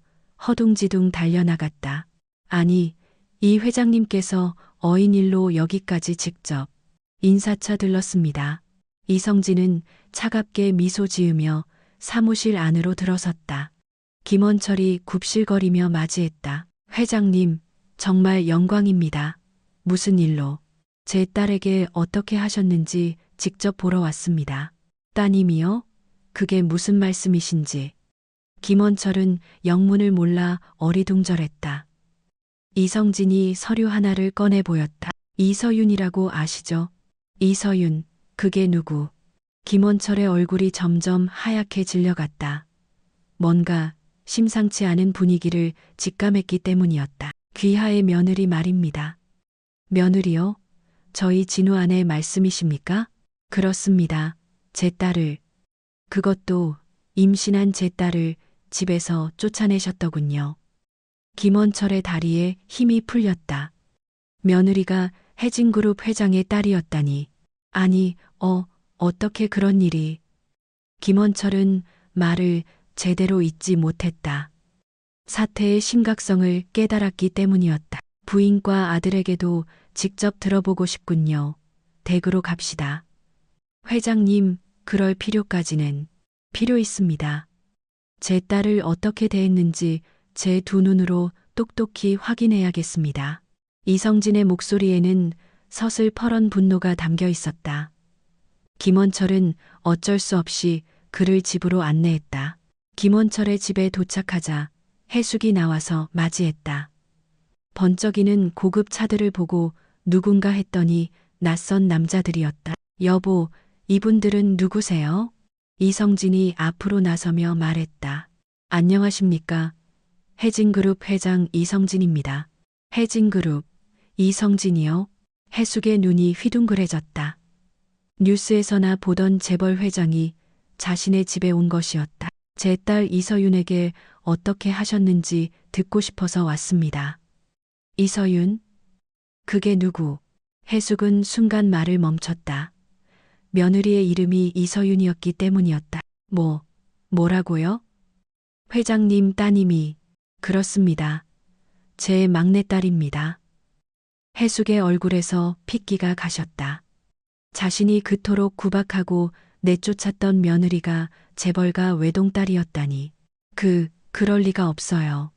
허둥지둥 달려나갔다. 아니, 이 회장님께서 어인일로 여기까지 직접 인사차 들렀습니다. 이성진은 차갑게 미소 지으며 사무실 안으로 들어섰다. 김원철이 굽실거리며 맞이했다. 회장님, 정말 영광입니다. 무슨 일로? 제 딸에게 어떻게 하셨는지 직접 보러 왔습니다. 따님이요? 그게 무슨 말씀이신지. 김원철은 영문을 몰라 어리둥절했다. 이성진이 서류 하나를 꺼내 보였다. 이서윤이라고 아시죠? 이서윤, 그게 누구? 김원철의 얼굴이 점점 하얗게 질려갔다. 뭔가 심상치 않은 분위기를 직감했기 때문이었다. 귀하의 며느리 말입니다. 며느리요? 저희 진우 아내 말씀이십니까? 그렇습니다. 제 딸을, 그것도 임신한 제 딸을 집에서 쫓아내셨더군요. 김원철의 다리에 힘이 풀렸다. 며느리가 해진그룹 회장의 딸이었다니. 아니, 어떻게 그런 일이. 김원철은 말을 제대로 잇지 못했다. 사태의 심각성을 깨달았기 때문이었다. 부인과 아들에게도 직접 들어보고 싶군요. 댁으로 갑시다. 회장님, 그럴 필요까지는. 필요 있습니다. 제 딸을 어떻게 대했는지 제 두 눈으로 똑똑히 확인해야겠습니다. 이성진의 목소리에는 서슬퍼런 분노가 담겨 있었다. 김원철은 어쩔 수 없이 그를 집으로 안내했다. 김원철의 집에 도착하자 해숙이 나와서 맞이했다. 번쩍이는 고급 차들을 보고 누군가 했더니 낯선 남자들이었다. 여보, 이분들은 누구세요? 이성진이 앞으로 나서며 말했다. 안녕하십니까? 해진그룹 회장 이성진입니다. 해진그룹, 이성진이요? 해숙의 눈이 휘둥그레졌다. 뉴스에서나 보던 재벌 회장이 자신의 집에 온 것이었다. 제 딸 이서윤에게 어떻게 하셨는지 듣고 싶어서 왔습니다. 이서윤? 그게 누구? 해숙은 순간 말을 멈췄다. 며느리의 이름이 이서윤이었기 때문이었다. 뭐라고요? 회장님 따님이. 그렇습니다. 제 막내딸입니다. 해숙의 얼굴에서 핏기가 가셨다. 자신이 그토록 구박하고 내쫓았던 며느리가 재벌가 외동딸이었다니. 그럴 리가 없어요.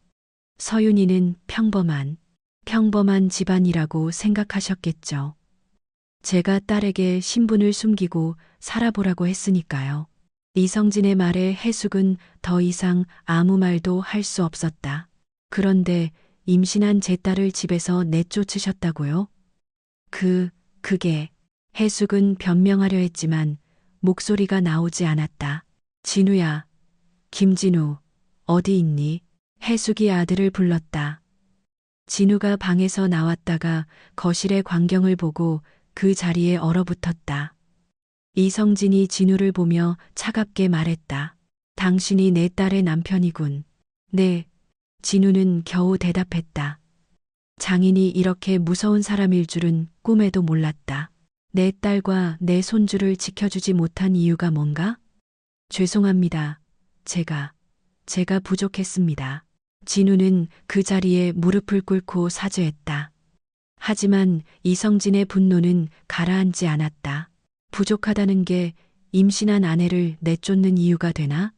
서윤이는 평범한 집안이라고 생각하셨겠죠. 제가 딸에게 신분을 숨기고 살아보라고 했으니까요. 이성진의 말에 해숙은 더 이상 아무 말도 할 수 없었다. 그런데 임신한 제 딸을 집에서 내쫓으셨다고요? 그게. 해숙은 변명하려 했지만 목소리가 나오지 않았다. 진우야, 김진우, 어디 있니? 해숙이 아들을 불렀다. 진우가 방에서 나왔다가 거실의 광경을 보고 그 자리에 얼어붙었다. 이성진이 진우를 보며 차갑게 말했다. 당신이 내 딸의 남편이군. 네. 진우는 겨우 대답했다. 장인이 이렇게 무서운 사람일 줄은 꿈에도 몰랐다. 내 딸과 내 손주를 지켜주지 못한 이유가 뭔가? 죄송합니다. 제가 부족했습니다. 진우는 그 자리에 무릎을 꿇고 사죄했다. 하지만 이성진의 분노는 가라앉지 않았다. 부족하다는 게 임신한 아내를 내쫓는 이유가 되나?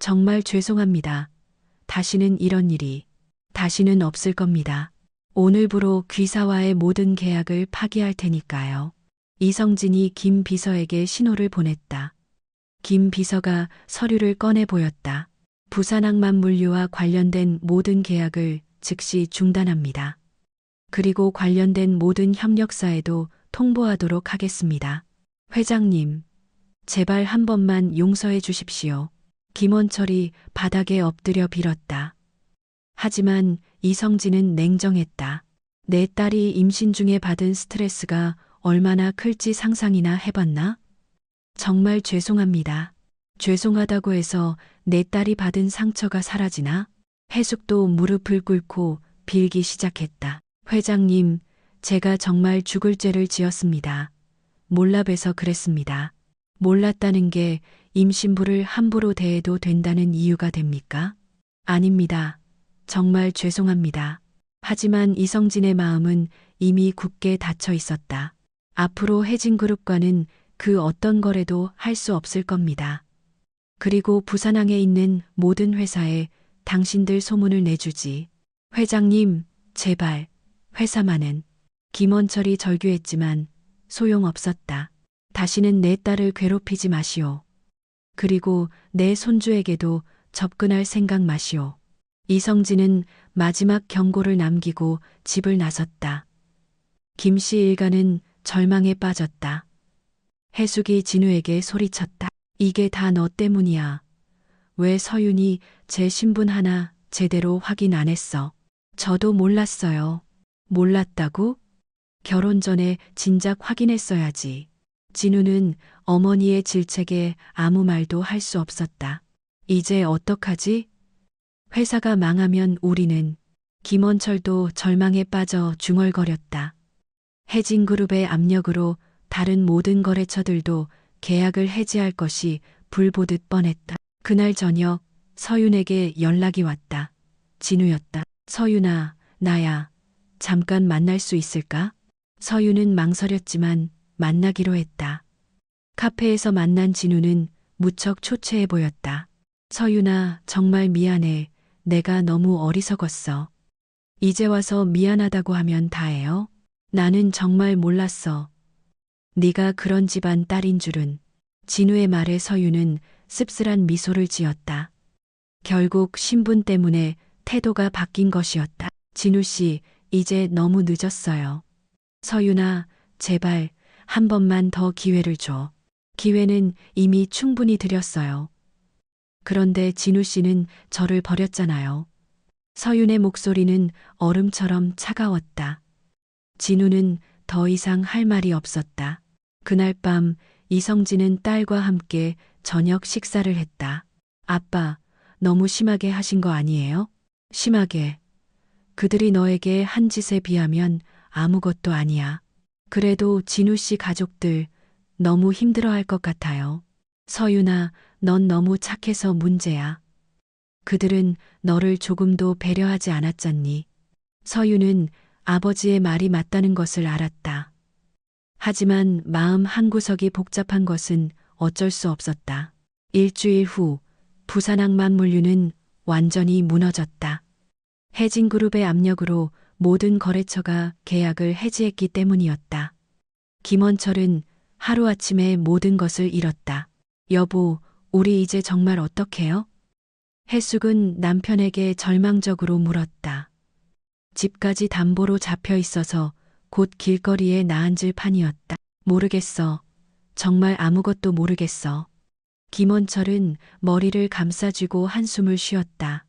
정말 죄송합니다. 다시는 이런 일이 다시는 없을 겁니다. 오늘부로 귀사와의 모든 계약을 파기할 테니까요. 이성진이 김 비서에게 신호를 보냈다. 김 비서가 서류를 꺼내 보였다. 부산항만물류와 관련된 모든 계약을 즉시 중단합니다. 그리고 관련된 모든 협력사에도 통보하도록 하겠습니다. 회장님, 제발 한 번만 용서해 주십시오. 김원철이 바닥에 엎드려 빌었다. 하지만 이성진은 냉정했다. 내 딸이 임신 중에 받은 스트레스가 얼마나 클지 상상이나 해봤나? 정말 죄송합니다. 죄송하다고 해서 내 딸이 받은 상처가 사라지나? 해숙도 무릎을 꿇고 빌기 시작했다. 회장님, 제가 정말 죽을 죄를 지었습니다. 몰라 봬서 그랬습니다. 몰랐다는 게 임신부를 함부로 대해도 된다는 이유가 됩니까? 아닙니다. 정말 죄송합니다. 하지만 이성진의 마음은 이미 굳게 닫혀 있었다. 앞으로 혜진그룹과는 그 어떤 거래도 할 수 없을 겁니다. 그리고 부산항에 있는 모든 회사에 당신들 소문을 내주지. 회장님, 제발, 회사만은. 김원철이 절규했지만 소용없었다. 다시는 내 딸을 괴롭히지 마시오. 그리고 내 손주에게도 접근할 생각 마시오. 이성진은 마지막 경고를 남기고 집을 나섰다. 김씨 일가는 절망에 빠졌다. 해숙이 진우에게 소리쳤다. 이게 다 너 때문이야. 왜 서윤이 제 신분 하나 제대로 확인 안 했어? 저도 몰랐어요. 몰랐다고? 결혼 전에 진작 확인했어야지. 진우는 어머니의 질책에 아무 말도 할 수 없었다. 이제 어떡하지? 회사가 망하면 우리는. 김원철도 절망에 빠져 중얼거렸다. 혜진그룹의 압력으로 다른 모든 거래처들도 계약을 해지할 것이 불보듯 뻔했다. 그날 저녁 서윤에게 연락이 왔다. 진우였다. 서윤아, 나야. 잠깐 만날 수 있을까? 서윤은 망설였지만 만나기로 했다. 카페에서 만난 진우는 무척 초췌해 보였다. 서윤아, 정말 미안해. 내가 너무 어리석었어. 이제 와서 미안하다고 하면 다예요? 나는 정말 몰랐어. 네가 그런 집안 딸인 줄은. 진우의 말에 서윤은 씁쓸한 미소를 지었다. 결국 신분 때문에 태도가 바뀐 것이었다. 진우 씨, 이제 너무 늦었어요. 서윤아, 제발 한 번만 더 기회를 줘. 기회는 이미 충분히 드렸어요. 그런데 진우 씨는 저를 버렸잖아요. 서윤의 목소리는 얼음처럼 차가웠다. 진우는 더 이상 할 말이 없었다. 그날 밤 이성진은 딸과 함께 저녁 식사를 했다. 아빠, 너무 심하게 하신 거 아니에요? 심하게. 그들이 너에게 한 짓에 비하면 아무것도 아니야. 그래도 진우 씨 가족들 너무 힘들어할 것 같아요. 서윤아, 넌 너무 착해서 문제야. 그들은 너를 조금도 배려하지 않았잖니. 서윤은 아버지의 말이 맞다는 것을 알았다. 하지만 마음 한구석이 복잡한 것은 어쩔 수 없었다. 일주일 후 부산항만물류는 완전히 무너졌다. 혜진그룹의 압력으로 모든 거래처가 계약을 해지했기 때문이었다. 김원철은 하루아침에 모든 것을 잃었다. 여보, 우리 이제 정말 어떡해요? 해숙은 남편에게 절망적으로 물었다. 집까지 담보로 잡혀 있어서 곧 길거리에 나앉을 판이었다. 모르겠어. 정말 아무것도 모르겠어. 김원철은 머리를 감싸쥐고 한숨을 쉬었다.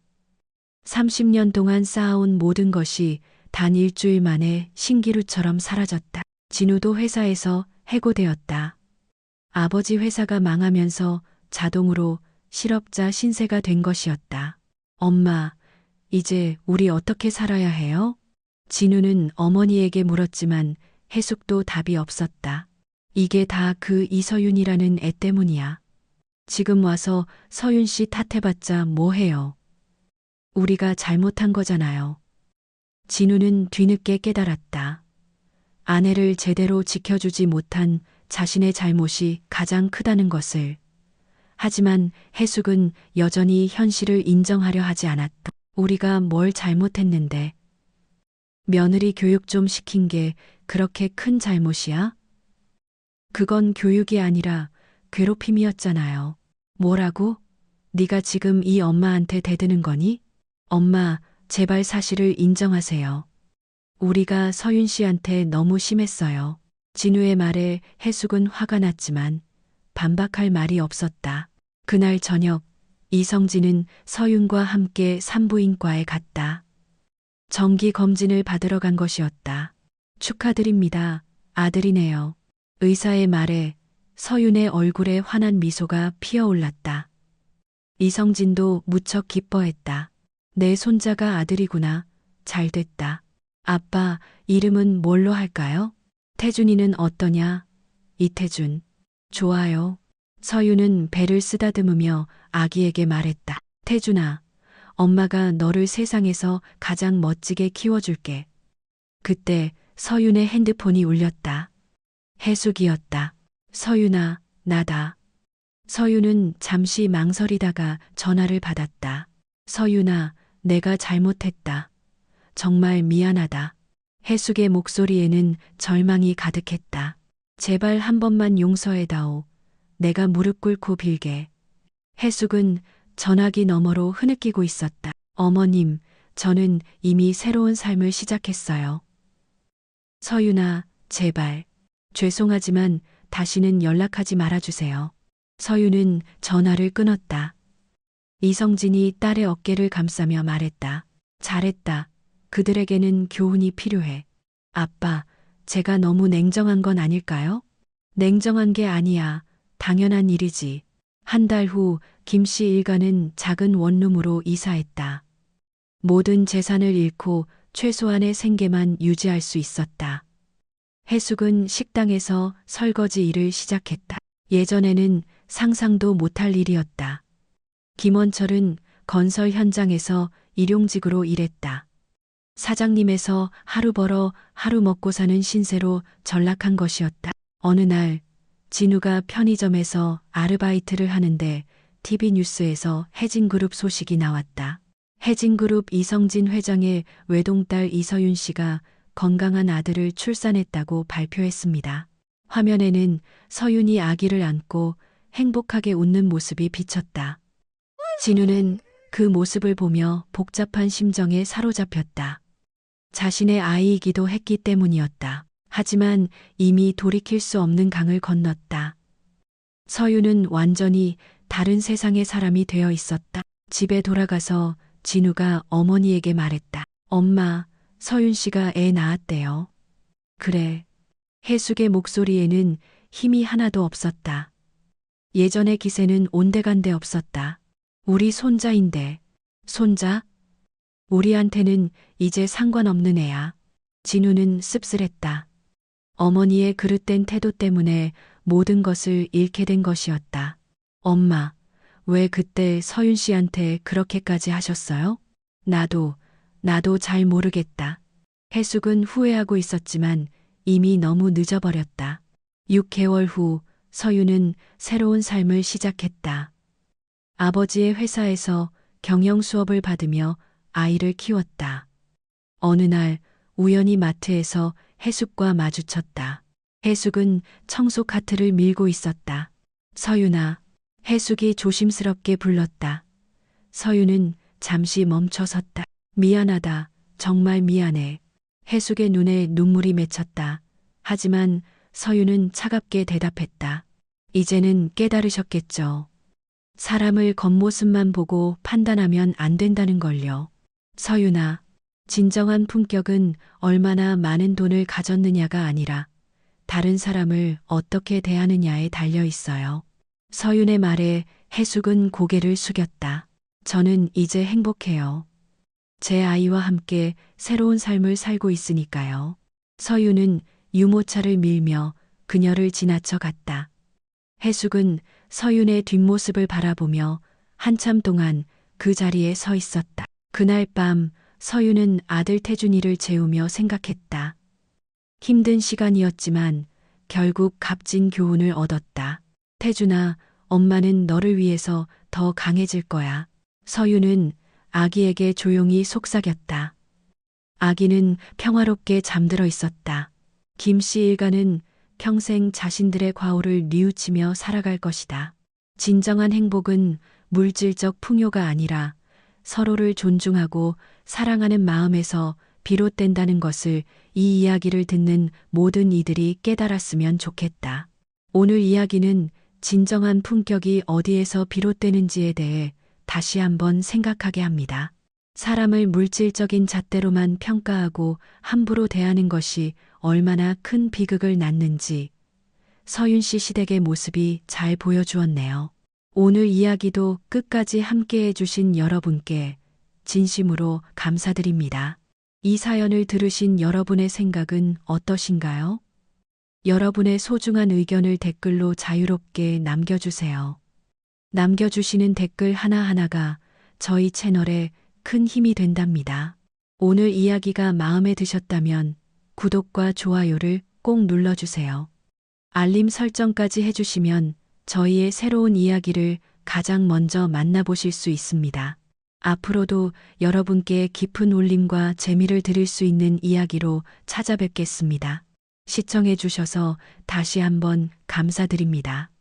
30년 동안 쌓아온 모든 것이 단 일주일 만에 신기루처럼 사라졌다. 진우도 회사에서 해고되었다. 아버지 회사가 망하면서 자동으로 실업자 신세가 된 것이었다. 엄마, 이제 우리 어떻게 살아야 해요? 진우는 어머니에게 물었지만 해숙도 답이 없었다. 이게 다 그 이서윤이라는 애 때문이야. 지금 와서 서윤 씨 탓해봤자 뭐해요. 우리가 잘못한 거잖아요. 진우는 뒤늦게 깨달았다. 아내를 제대로 지켜주지 못한 자신의 잘못이 가장 크다는 것을. 하지만 해숙은 여전히 현실을 인정하려 하지 않았다. 우리가 뭘 잘못했는데. 며느리 교육 좀 시킨 게 그렇게 큰 잘못이야? 그건 교육이 아니라 괴롭힘이었잖아요. 뭐라고? 네가 지금 이 엄마한테 대드는 거니? 엄마, 제발 사실을 인정하세요. 우리가 서윤 씨한테 너무 심했어요. 진우의 말에 해숙은 화가 났지만 반박할 말이 없었다. 그날 저녁 이성진은 서윤과 함께 산부인과에 갔다. 정기 검진을 받으러 간 것이었다. 축하드립니다. 아들이네요. 의사의 말에 서윤의 얼굴에 환한 미소가 피어올랐다. 이성진도 무척 기뻐했다. 내 손자가 아들이구나. 잘 됐다. 아빠, 이름은 뭘로 할까요? 태준이는 어떠냐? 이태준. 좋아요. 서윤은 배를 쓰다듬으며 아기에게 말했다. 태준아, 엄마가 너를 세상에서 가장 멋지게 키워줄게. 그때 서윤의 핸드폰이 울렸다. 해숙이었다. 서윤아, 나다. 서윤은 잠시 망설이다가 전화를 받았다. 서윤아, 내가 잘못했다. 정말 미안하다. 해숙의 목소리에는 절망이 가득했다. 제발 한 번만 용서해다오. 내가 무릎 꿇고 빌게. 해숙은 전화기 너머로 흐느끼고 있었다. 어머님, 저는 이미 새로운 삶을 시작했어요. 서윤아, 제발. 죄송하지만 다시는 연락하지 말아주세요. 서윤은 전화를 끊었다. 이성진이 딸의 어깨를 감싸며 말했다. 잘했다. 그들에게는 교훈이 필요해. 아빠, 제가 너무 냉정한 건 아닐까요? 냉정한 게 아니야. 당연한 일이지. 한 달 후 김 씨 일가는 작은 원룸으로 이사했다. 모든 재산을 잃고 최소한의 생계만 유지할 수 있었다. 해숙은 식당에서 설거지 일을 시작했다. 예전에는 상상도 못할 일이었다. 김원철은 건설 현장에서 일용직으로 일했다. 사장님에서 하루 벌어 하루 먹고 사는 신세로 전락한 것이었다. 어느 날 진우가 편의점에서 아르바이트를 하는데 TV 뉴스에서 해진그룹 소식이 나왔다. 해진그룹 이성진 회장의 외동딸 이서윤 씨가 건강한 아들을 출산했다고 발표했습니다. 화면에는 서윤이 아기를 안고 행복하게 웃는 모습이 비쳤다. 진우는 그 모습을 보며 복잡한 심정에 사로잡혔다. 자신의 아이이기도 했기 때문이었다. 하지만 이미 돌이킬 수 없는 강을 건넜다. 서윤은 완전히 다른 세상의 사람이 되어 있었다. 집에 돌아가서 진우가 어머니에게 말했다. 엄마, 서윤 씨가 애 낳았대요. 그래. 해숙의 목소리에는 힘이 하나도 없었다. 예전의 기세는 온데간데 없었다. 우리 손자인데. 손자? 우리한테는 이제 상관없는 애야. 진우는 씁쓸했다. 어머니의 그릇된 태도 때문에 모든 것을 잃게 된 것이었다. 엄마, 왜 그때 서윤 씨한테 그렇게까지 하셨어요? 나도 잘 모르겠다. 해숙은 후회하고 있었지만 이미 너무 늦어버렸다. 6개월 후 서윤은 새로운 삶을 시작했다. 아버지의 회사에서 경영 수업을 받으며 아이를 키웠다. 어느 날 우연히 마트에서 해숙과 마주쳤다. 해숙은 청소 카트를 밀고 있었다. 서윤아, 해숙이 조심스럽게 불렀다. 서윤은 잠시 멈춰섰다. 미안하다. 정말 미안해. 해숙의 눈에 눈물이 맺혔다. 하지만 서윤은 차갑게 대답했다. 이제는 깨달으셨겠죠. 사람을 겉모습만 보고 판단하면 안 된다는 걸요. 서윤아, 진정한 품격은 얼마나 많은 돈을 가졌느냐가 아니라 다른 사람을 어떻게 대하느냐에 달려 있어요. 서윤의 말에 해숙은 고개를 숙였다. 저는 이제 행복해요. 제 아이와 함께 새로운 삶을 살고 있으니까요. 서윤은 유모차를 밀며 그녀를 지나쳐 갔다. 해숙은 서윤의 뒷모습을 바라보며 한참 동안 그 자리에 서 있었다. 그날 밤 서윤은 아들 태준이를 재우며 생각했다. 힘든 시간이었지만 결국 값진 교훈을 얻었다. 태준아, 엄마는 너를 위해서 더 강해질 거야. 서유는 아기에게 조용히 속삭였다. 아기는 평화롭게 잠들어 있었다. 김 씨 일가는 평생 자신들의 과오를 뉘우치며 살아갈 것이다. 진정한 행복은 물질적 풍요가 아니라 서로를 존중하고 사랑하는 마음에서 비롯된다는 것을 이 이야기를 듣는 모든 이들이 깨달았으면 좋겠다. 오늘 이야기는 진정한 품격이 어디에서 비롯되는지에 대해 다시 한번 생각하게 합니다. 사람을 물질적인 잣대로만 평가하고 함부로 대하는 것이 얼마나 큰 비극을 낳는지 서윤 씨 시댁의 모습이 잘 보여주었네요. 오늘 이야기도 끝까지 함께 해주신 여러분께 진심으로 감사드립니다. 이 사연을 들으신 여러분의 생각은 어떠신가요? 여러분의 소중한 의견을 댓글로 자유롭게 남겨주세요. 남겨주시는 댓글 하나하나가 저희 채널에 큰 힘이 된답니다. 오늘 이야기가 마음에 드셨다면 구독과 좋아요를 꼭 눌러주세요. 알림 설정까지 해주시면 저희의 새로운 이야기를 가장 먼저 만나보실 수 있습니다. 앞으로도 여러분께 깊은 울림과 재미를 드릴 수 있는 이야기로 찾아뵙겠습니다. 시청해 주셔서 다시 한번 감사드립니다.